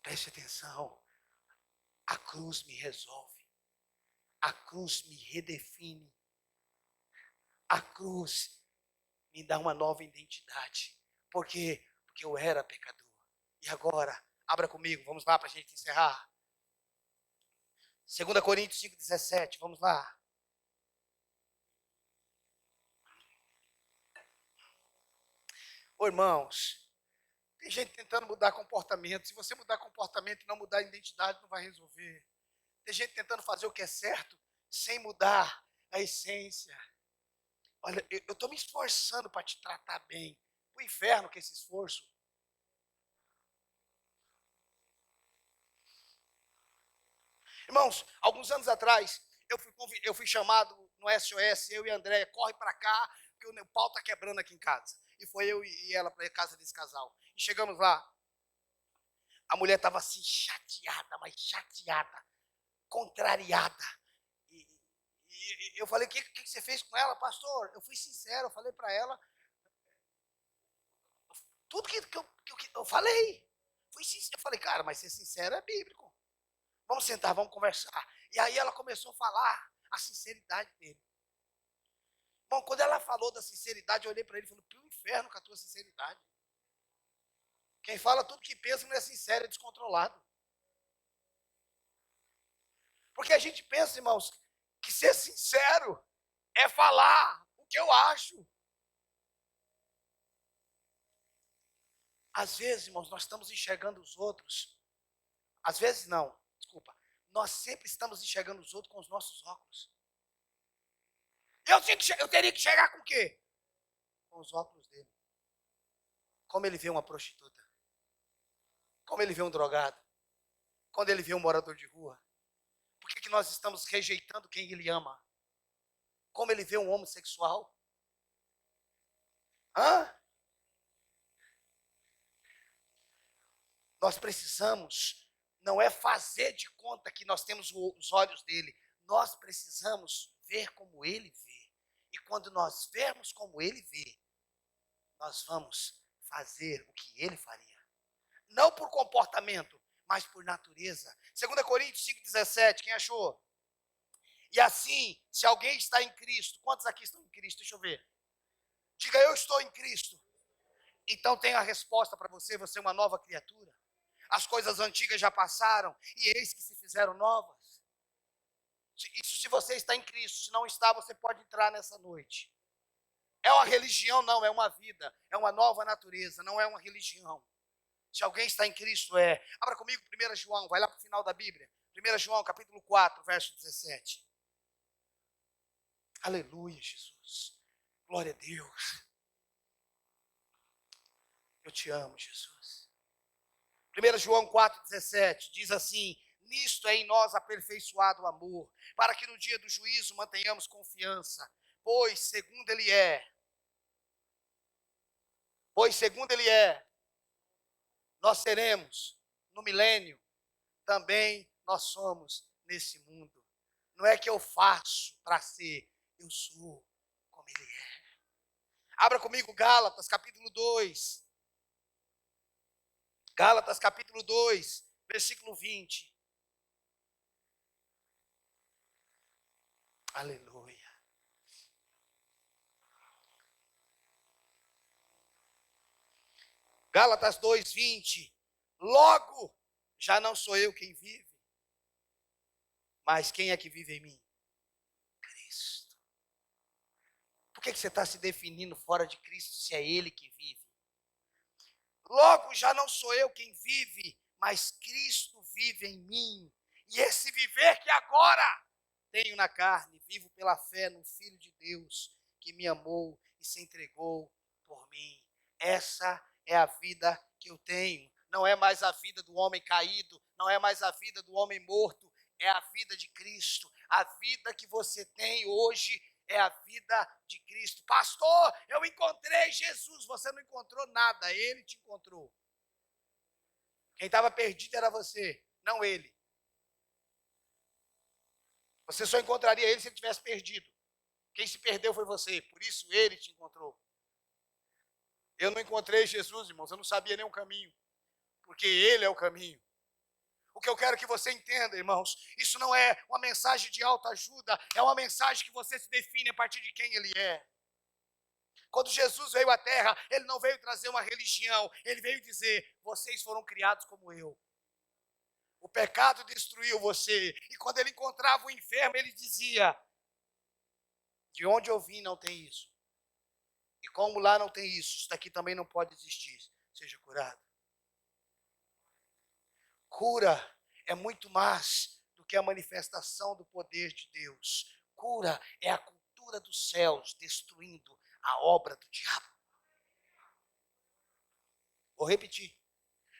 S1: Preste atenção. A cruz me resolve. A cruz me redefine. A cruz me dá uma nova identidade. Por quê? Porque eu era pecador. E agora, abra comigo, vamos lá para a gente encerrar. 2 Coríntios 5,17, vamos lá. Ô, irmãos, tem gente tentando mudar comportamento. Se você mudar comportamento e não mudar a identidade, não vai resolver. Tem gente tentando fazer o que é certo, sem mudar a essência. Olha, eu estou me esforçando para te tratar bem. O inferno que é esse esforço. Irmãos, alguns anos atrás, eu fui chamado no SOS, eu e a Andréia, corre para cá, porque o pau está quebrando aqui em casa. E foi eu e ela para a casa desse casal. E chegamos lá, a mulher estava assim, chateada, mas chateada, contrariada. E eu falei, o que você fez com ela, pastor? Eu fui sincero, eu falei para ela, tudo que eu falei. Fui sincero, eu falei, cara, mas ser sincero é bíblico. Vamos sentar, vamos conversar. E aí ela começou a falar a sinceridade dele. Bom, quando ela falou da sinceridade, eu olhei para ele e falei, para o inferno com a tua sinceridade. Quem fala tudo que pensa não é sincero, é descontrolado. Porque a gente pensa, irmãos, que ser sincero é falar o que eu acho. Às vezes, irmãos, nós estamos enxergando os outros. Às vezes não, desculpa. Nós sempre estamos enxergando os outros com os nossos óculos. Eu teria que chegar com o quê? Com os óculos dele. Como ele vê uma prostituta. Como ele vê um drogado. Quando ele vê um morador de rua. Por que nós estamos rejeitando quem ele ama? Como ele vê um homossexual. Nós precisamos, não é fazer de conta que nós temos os olhos dele. Nós precisamos ver como ele vê. E quando nós vermos como ele vê, nós vamos fazer o que ele faria. Não por comportamento, mas por natureza. 2 Coríntios 5,17, quem achou? E assim, se alguém está em Cristo, quantos aqui estão em Cristo? Deixa eu ver. Diga, eu estou em Cristo. Então tem a resposta para você, você é uma nova criatura. As coisas antigas já passaram e eis que se fizeram novas. Isso se você está em Cristo. Se não está, você pode entrar nessa noite. É uma religião? Não, é uma vida. É uma nova natureza, não é uma religião. Se alguém está em Cristo, é. Abra comigo 1 João, vai lá para o final da Bíblia. 1 João, capítulo 4, verso 17. Aleluia, Jesus. Glória a Deus. Eu te amo, Jesus. 1 João 4,17 diz assim: nisto é em nós aperfeiçoado o amor, para que no dia do juízo mantenhamos confiança, pois segundo Ele é, nós seremos no milênio, também nós somos nesse mundo. Não é que eu faço para ser, eu sou como Ele é. Abra comigo Gálatas, capítulo 2. Gálatas, capítulo 2, versículo 20. Aleluia. Gálatas 2, 20. Logo, já não sou eu quem vive, mas quem é que vive em mim? Cristo. Por que você está se definindo fora de Cristo se é Ele que vive? Logo, já não sou eu quem vive, mas Cristo vive em mim. E esse viver que agora tenho na carne, vivo pela fé no Filho de Deus, que me amou e se entregou por mim. Essa é a vida que eu tenho. Não é mais a vida do homem caído, não é mais a vida do homem morto, é a vida de Cristo. A vida que você tem hoje é a vida de Cristo. Pastor, eu encontrei Jesus. Você não encontrou nada, Ele te encontrou. Quem estava perdido era você, não Ele. Você só encontraria Ele se Ele tivesse perdido. Quem se perdeu foi você, por isso Ele te encontrou. Eu não encontrei Jesus, irmãos, eu não sabia nem o caminho, porque Ele é o caminho. O que eu quero que você entenda, irmãos, isso não é uma mensagem de autoajuda, é uma mensagem que você se define a partir de quem Ele é. Quando Jesus veio à Terra, Ele não veio trazer uma religião, Ele veio dizer, vocês foram criados como eu. O pecado destruiu você, e quando Ele encontrava o enfermo, Ele dizia, de onde eu vim não tem isso. E como lá não tem isso daqui também não pode existir. Seja curado. Cura é muito mais do que a manifestação do poder de Deus. Cura é a cultura dos céus destruindo a obra do diabo. Vou repetir.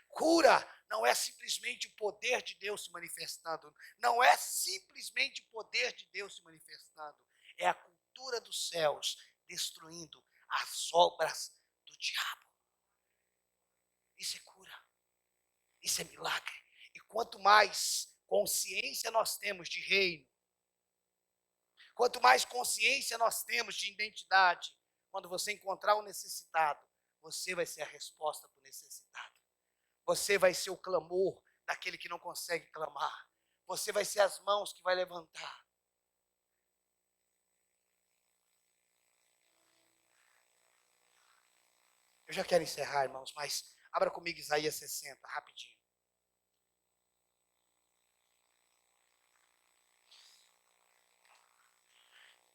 S1: Cura não é simplesmente o poder de Deus se manifestando. Não é simplesmente o poder de Deus se manifestando. É a cultura dos céus destruindo as obras do diabo. Isso é cura. Isso é milagre. E quanto mais consciência nós temos de reino, quanto mais consciência nós temos de identidade, quando você encontrar um necessitado, você vai ser a resposta do necessitado. Você vai ser o clamor daquele que não consegue clamar. Você vai ser as mãos que vai levantar. Eu já quero encerrar, irmãos, mas abra comigo Isaías 60, rapidinho.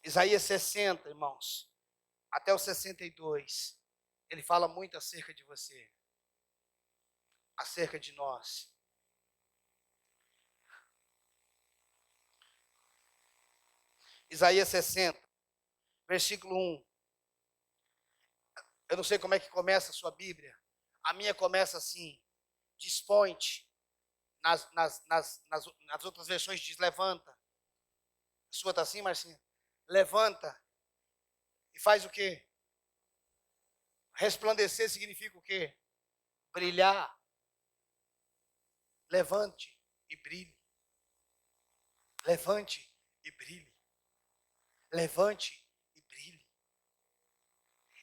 S1: Isaías 60, irmãos, até o 62, ele fala muito acerca de você, acerca de nós. Isaías 60, versículo 1. Eu não sei como é que começa a sua Bíblia. A minha começa assim, dispõe-te. Nas outras versões diz levanta. A sua está assim, Marcinha? Levanta. E faz o quê? Resplandecer significa o quê? Brilhar. Levante e brilhe. Levante e brilhe. Levante e brilhe.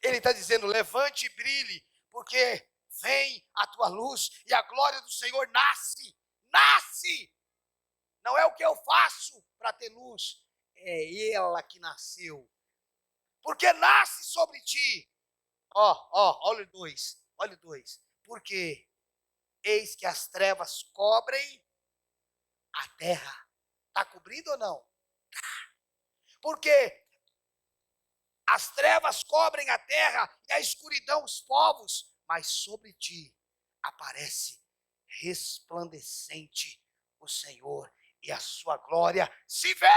S1: Ele está dizendo, levante e brilhe, porque vem a tua luz e a glória do Senhor nasce. Nasce! Não é o que eu faço para ter luz, é ela que nasceu. Porque nasce sobre ti. Olha o 2. Olha o 2. Porque eis que as trevas cobrem a terra. Está cobrindo ou não? Porque as trevas cobrem a terra e a escuridão os povos, mas sobre ti aparece resplandecente o Senhor e a sua glória se vê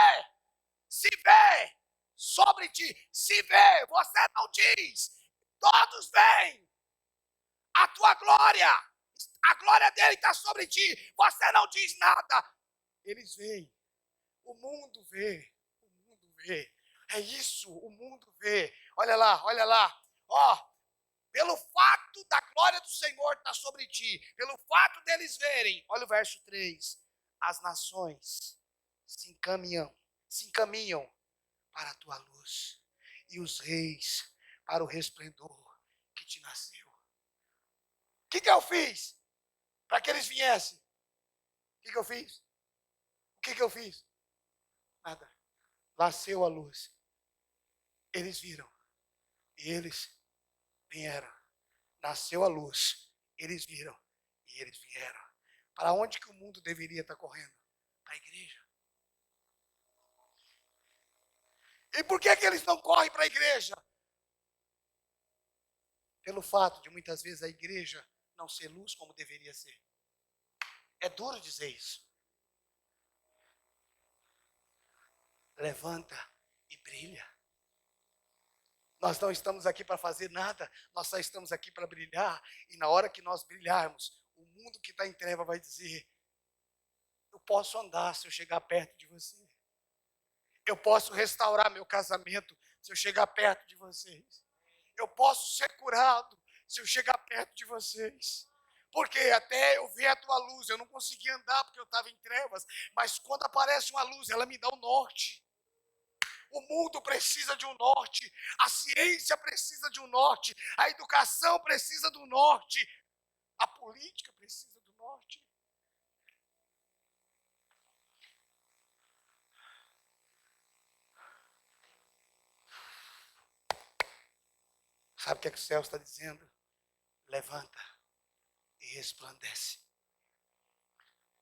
S1: sobre ti, se vê. Você não diz, todos veem a tua glória, a glória dele está sobre ti, você não diz nada, eles veem, o mundo vê, o mundo vê. É isso, o mundo vê. Olha lá. Ó, pelo fato da glória do Senhor estar sobre ti, pelo fato deles verem, olha o verso 3, as nações se encaminham para a tua luz, e os reis para o resplendor que te nasceu. O que eu fiz para que eles viessem? O que eu fiz? O que eu fiz? Nada. Nasceu a luz. Eles viram. E eles vieram. Nasceu a luz. Eles viram. E eles vieram. Para onde que o mundo deveria estar correndo? Para a igreja. E por que eles não correm para a igreja? Pelo fato de muitas vezes a igreja não ser luz como deveria ser. É duro dizer isso. Levanta e brilha. Nós não estamos aqui para fazer nada, nós só estamos aqui para brilhar. E na hora que nós brilharmos, o mundo que está em treva vai dizer: eu posso andar se eu chegar perto de você. Eu posso restaurar meu casamento se eu chegar perto de vocês. Eu posso ser curado se eu chegar perto de vocês. Porque até eu ver a tua luz, eu não conseguia andar porque eu estava em trevas. Mas quando aparece uma luz, ela me dá o norte. O mundo precisa de um norte, a ciência precisa de um norte, a educação precisa do norte, a política precisa do norte. Sabe o que o céu está dizendo? Levanta e resplandece.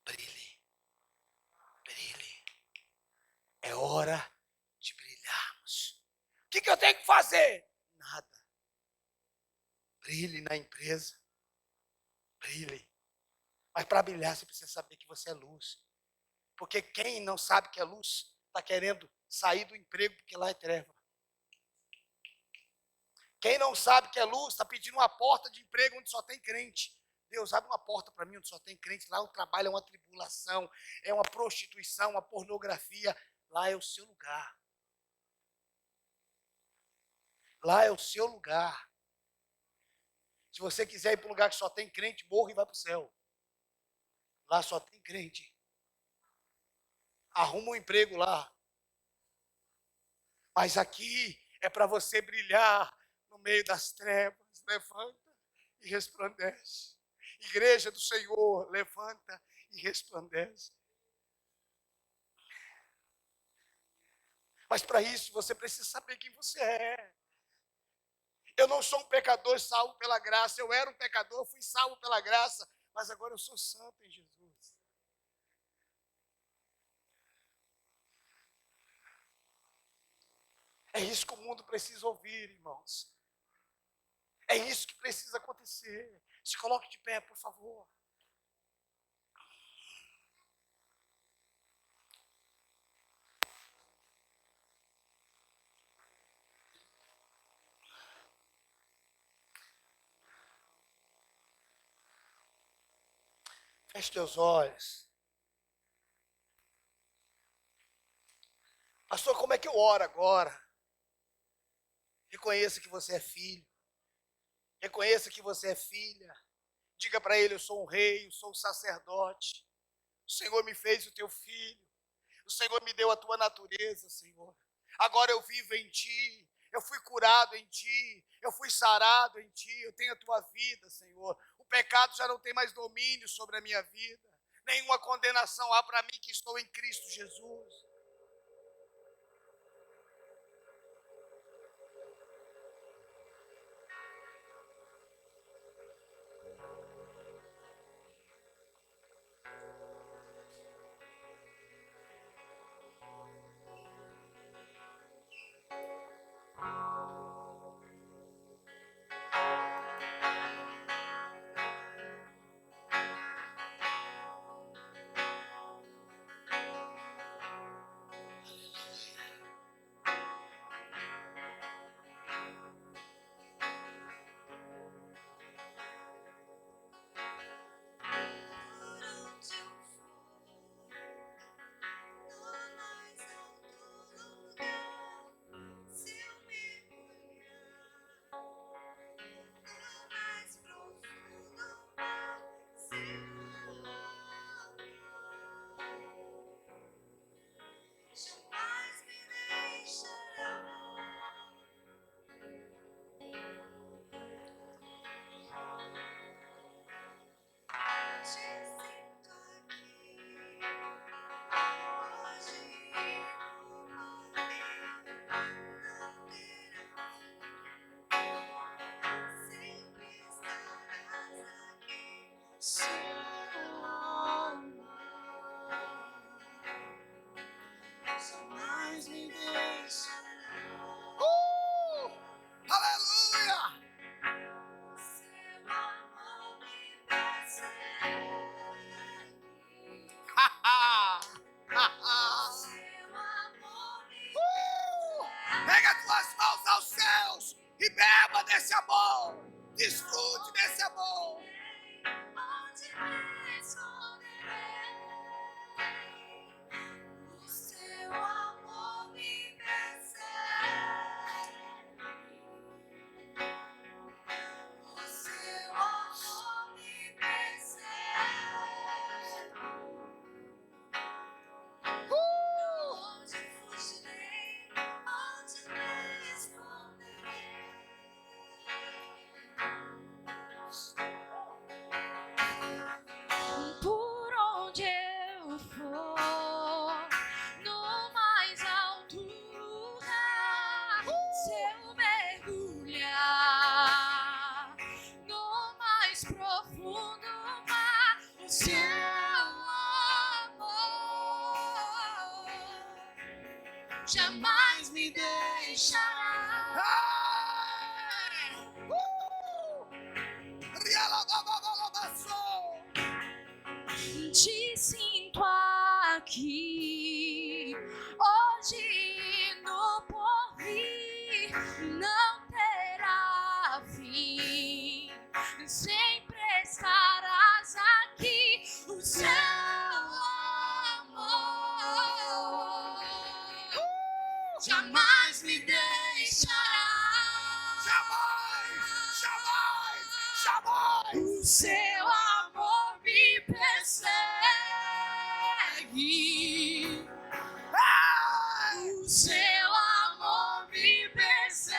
S1: Brilhe, brilhe. É hora de brilharmos. O que eu tenho que fazer? Nada. Brilhe na empresa. Brilhe. Mas para brilhar, você precisa saber que você é luz. Porque quem não sabe que é luz, está querendo sair do emprego porque lá é treva. Quem não sabe que é luz, está pedindo uma porta de emprego onde só tem crente. Deus, abre uma porta para mim onde só tem crente. Lá o trabalho é uma tribulação, é uma prostituição, uma pornografia. Lá é o seu lugar. Lá é o seu lugar. Se você quiser ir para um lugar que só tem crente, morra e vai para o céu. Lá só tem crente. Arruma um emprego lá. Mas aqui é para você brilhar no meio das trevas. Levanta e resplandece. Igreja do Senhor, levanta e resplandece. Mas para isso você precisa saber quem você é. Eu não sou um pecador salvo pela graça. Eu era um pecador, fui salvo pela graça. Mas agora eu sou santo em Jesus. É isso que o mundo precisa ouvir, irmãos. É isso que precisa acontecer. Se coloque de pé, por favor. Feche teus olhos. Pastor, como é que eu oro agora? Reconheça que você é filho. Reconheça que você é filha. Diga para ele, eu sou um rei, eu sou um sacerdote. O Senhor me fez o teu filho. O Senhor me deu a tua natureza, Senhor. Agora eu vivo em ti. Eu fui curado em ti. Eu fui sarado em ti. Eu tenho a tua vida, Senhor. O pecado já não tem mais domínio sobre a minha vida. Nenhuma condenação há para mim que estou em Cristo Jesus.
S2: Seu amor jamais me deixará. Te sinto aqui hoje no porvir, não terá fim, sempre estarás aqui. O seu amor jamais me deixará. O seu amor me persegue. O seu amor me persegue.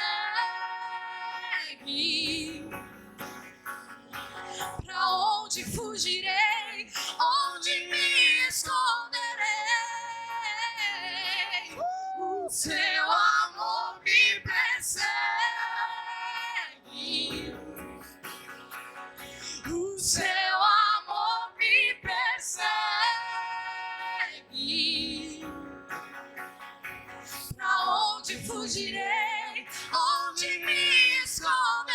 S2: Pra onde fugirei? Onde me esconderei? O seu amor me persegue. O seu amor me persegue. Pra onde fugirei? Onde me esconderei?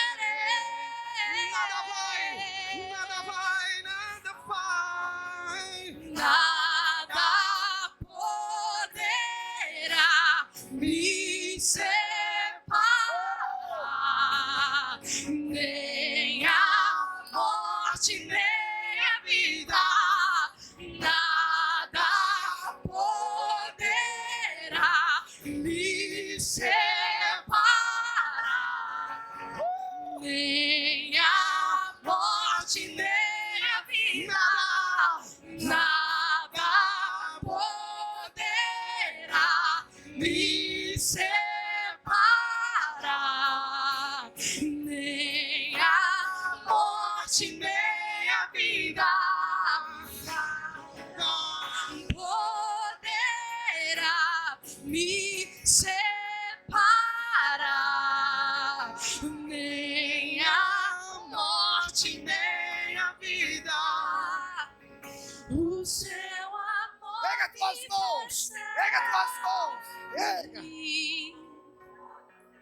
S2: Nada poderá me separar, nem a morte, nem a vida. Nada poderá me separar, nem a morte, nem a vida. Nada poderá me separar, nem a morte, nem a vida. Poderá me separar, nem a morte, nem a vida. O seu amor
S1: Pega tuas mãos. Pega tuas mãos. Pega.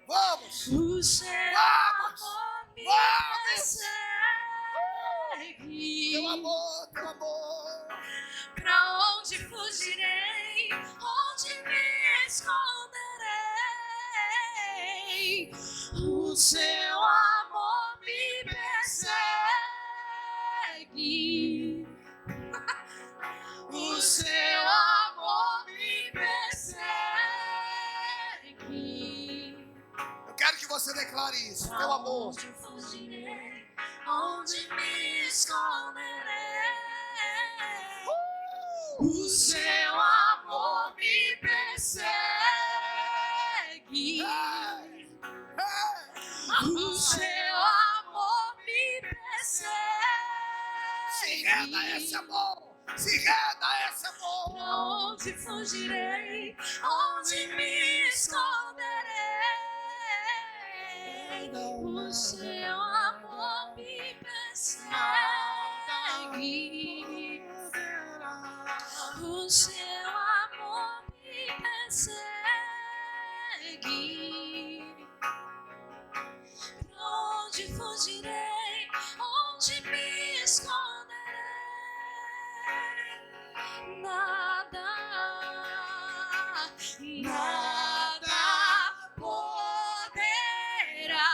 S1: Vamos.
S2: O seu
S1: Vamos.
S2: amor me
S1: Vamos.
S2: persegue.
S1: Teu amor, teu amor.
S2: Pra onde fugirei? Onde me esconderei? O seu amor me persegue. O seu amor me persegue.
S1: Eu quero que você declare isso. Teu amor.
S2: Onde fugirei? Onde me esconderei? O seu amor me persegue. O seu amor me persegue.
S1: Se renda a esse amor. Se renda a esse amor.
S2: Pra onde fugirei? Onde me esconderei? O seu amor me persegue. O seu amor me persegue. Pra onde fugirei? Onde me esconderei? Nada poderá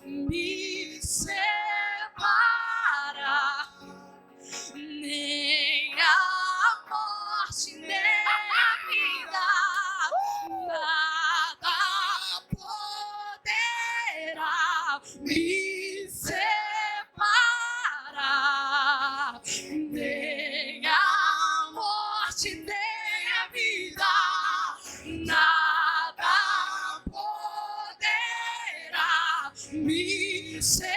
S2: me separar, nem a morte, nem a vida. Nada poderá me separar, nem a morte, nem a vida. Nada poderá me separar,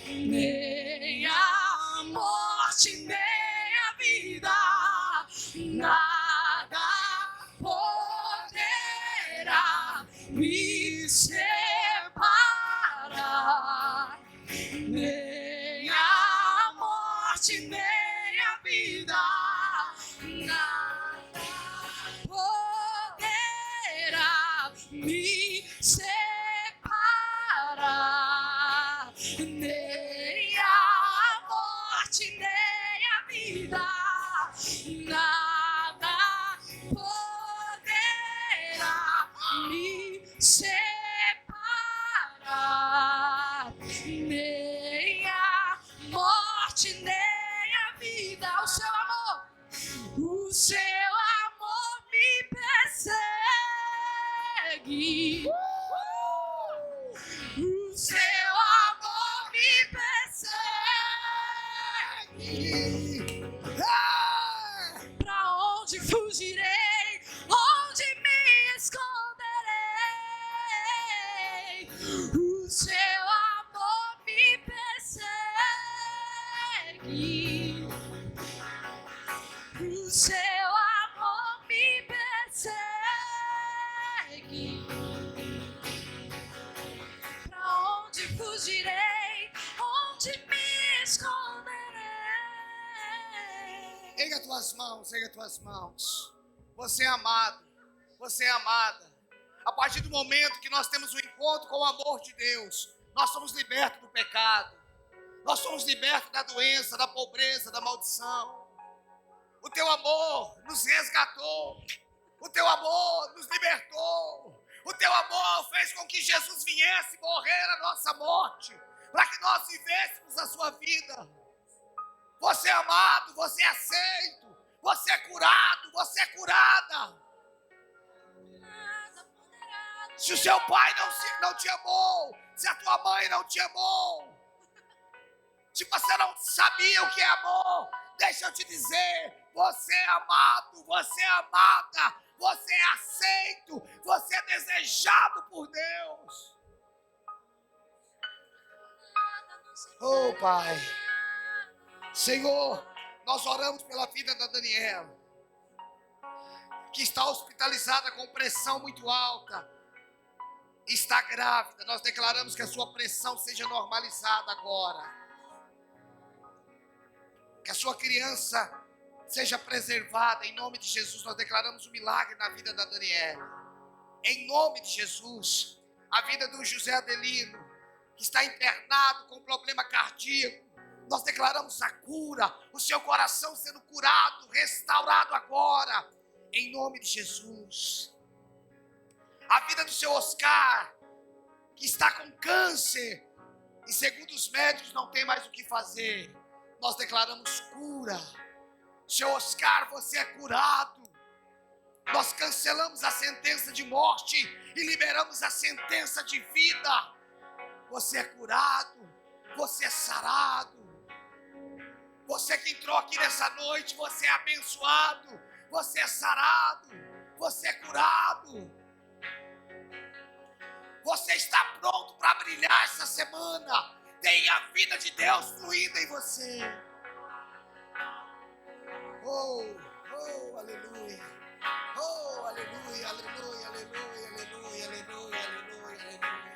S2: nem a morte, nem a vida. Nada poderá me separar, nem a morte nem a vida, nada poderá me separar, nem a morte nem a vida, nada poderá me separar, nem a morte nem a vida. O seu amor me persegue. O seu amor me persegue. Pra onde fugirei? Onde me esconderei? O seu amor me persegue. O seu amor me persegue. Pra onde fugirei? Onde me esconderei?
S1: Erga tuas mãos, erga tuas mãos. Você é amado, você é amada. A partir do momento que nós temos um encontro com o amor de Deus, nós somos libertos do pecado. Nós somos libertos da doença, da pobreza, da maldição. O teu amor nos resgatou. O teu amor nos libertou. O teu amor fez com que Jesus viesse morrer a nossa morte, para que nós vivêssemos a sua vida. Você é amado, você é aceito, você é curado, você é curada. Se o seu pai não te amou, se a tua mãe não te amou, se você não sabia o que é amor, deixa eu te dizer, você é amado, você é amada, você é aceito, você é desejado por Deus. Oh, Pai. Senhor, nós oramos pela vida da Daniela, que está hospitalizada com pressão muito alta, está grávida. Nós declaramos que a sua pressão seja normalizada agora. Que a sua criança seja preservada. Em nome de Jesus, nós declaramos um milagre na vida da Daniela. Em nome de Jesus, a vida do José Adelino, que está internado com problema cardíaco, nós declaramos a cura, o seu coração sendo curado, restaurado agora, em nome de Jesus. A vida do seu Oscar, que está com câncer, e segundo os médicos não tem mais o que fazer, nós declaramos cura. Seu Oscar, você é curado. Nós cancelamos a sentença de morte e liberamos a sentença de vida. Você é curado, você é sarado. Você que entrou aqui nessa noite, você é abençoado, você é sarado, você é curado. Você está pronto para brilhar essa semana. Tem a vida de Deus fluindo em você. Oh, oh, aleluia. Oh, aleluia, aleluia, aleluia, aleluia, aleluia, aleluia, aleluia.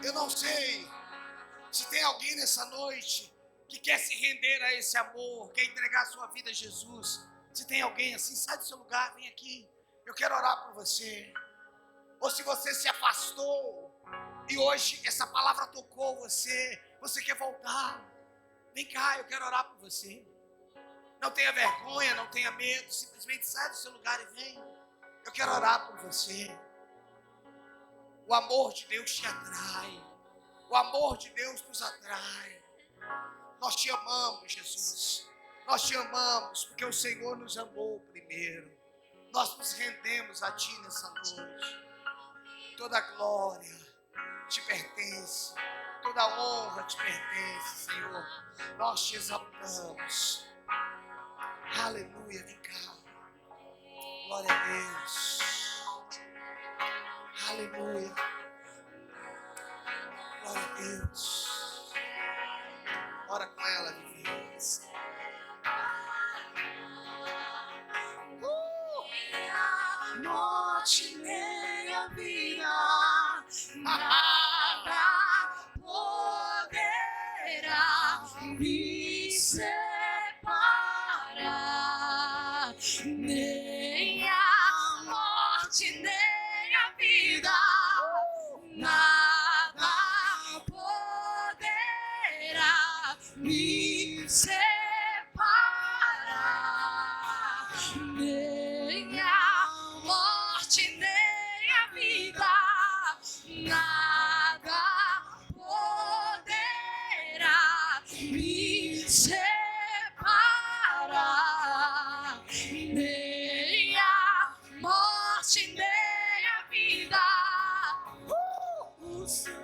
S1: Eu não sei se tem alguém nessa noite que quer se render a esse amor, quer entregar a sua vida a Jesus. Se tem alguém assim, sai do seu lugar, vem aqui. Eu quero orar por você. Ou se você se afastou e hoje essa palavra tocou você, você quer voltar, vem cá, eu quero orar por você. Não tenha vergonha, não tenha medo, simplesmente sai do seu lugar e vem. Eu quero orar por você. O amor de Deus te atrai. O amor de Deus nos atrai. Nós te amamos, Jesus. Nós te amamos porque o Senhor nos amou primeiro. Nós nos rendemos a Ti nessa noite. Toda glória te pertence. Toda honra te pertence, Senhor. Nós te exaltamos. Aleluia, vem cá. Glória a Deus. Aleluia. Glória a Deus. Ora com ela, Vivi.
S2: morte nem a vida, nada poderá me separar, nem a morte nem a vida, nada poderá me separar, nem a morte nem a vida, nada poderá me separar, nem a morte nem a vida. O Senhor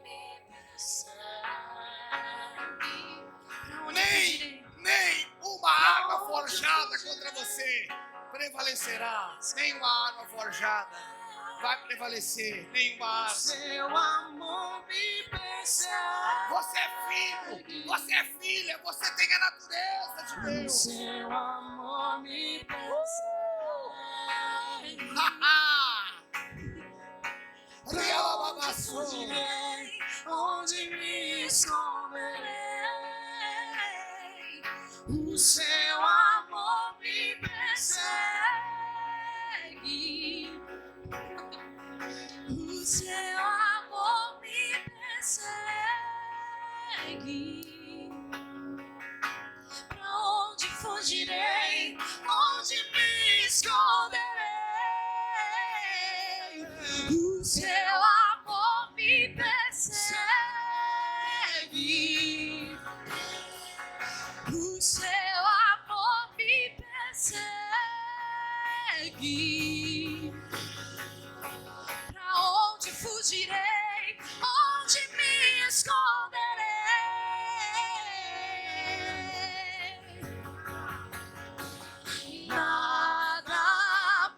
S2: me persegue.
S1: Nem uma arma forjada contra você prevalecerá. Nenhuma arma forjada vai prevalecer. Nenhuma arma.
S2: Seu amor me persegue.
S1: Você é filho, você é filha, você tem a natureza de Deus.
S2: Seu amor me persegue. Fugirei, onde me esconderei. O seu amor me persegue. O seu amor me persegue. Pra onde fugirei? Onde me esconderei? O seu amor me persegue. O seu amor me persegue. Pra onde fugirei? Onde me esconderei? Nada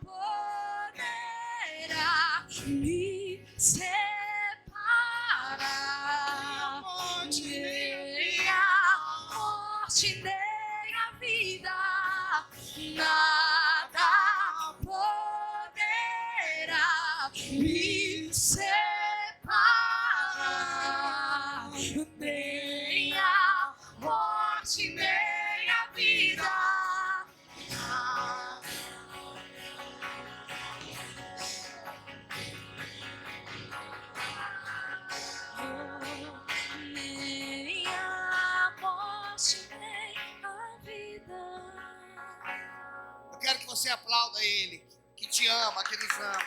S2: poderá me separar, nem a morte nem a vida, nada poderá me separar, nem a morte nem a vida. Nem a morte nem a vida.
S1: Eu quero que você aplauda Ele, que te ama, que nos ama.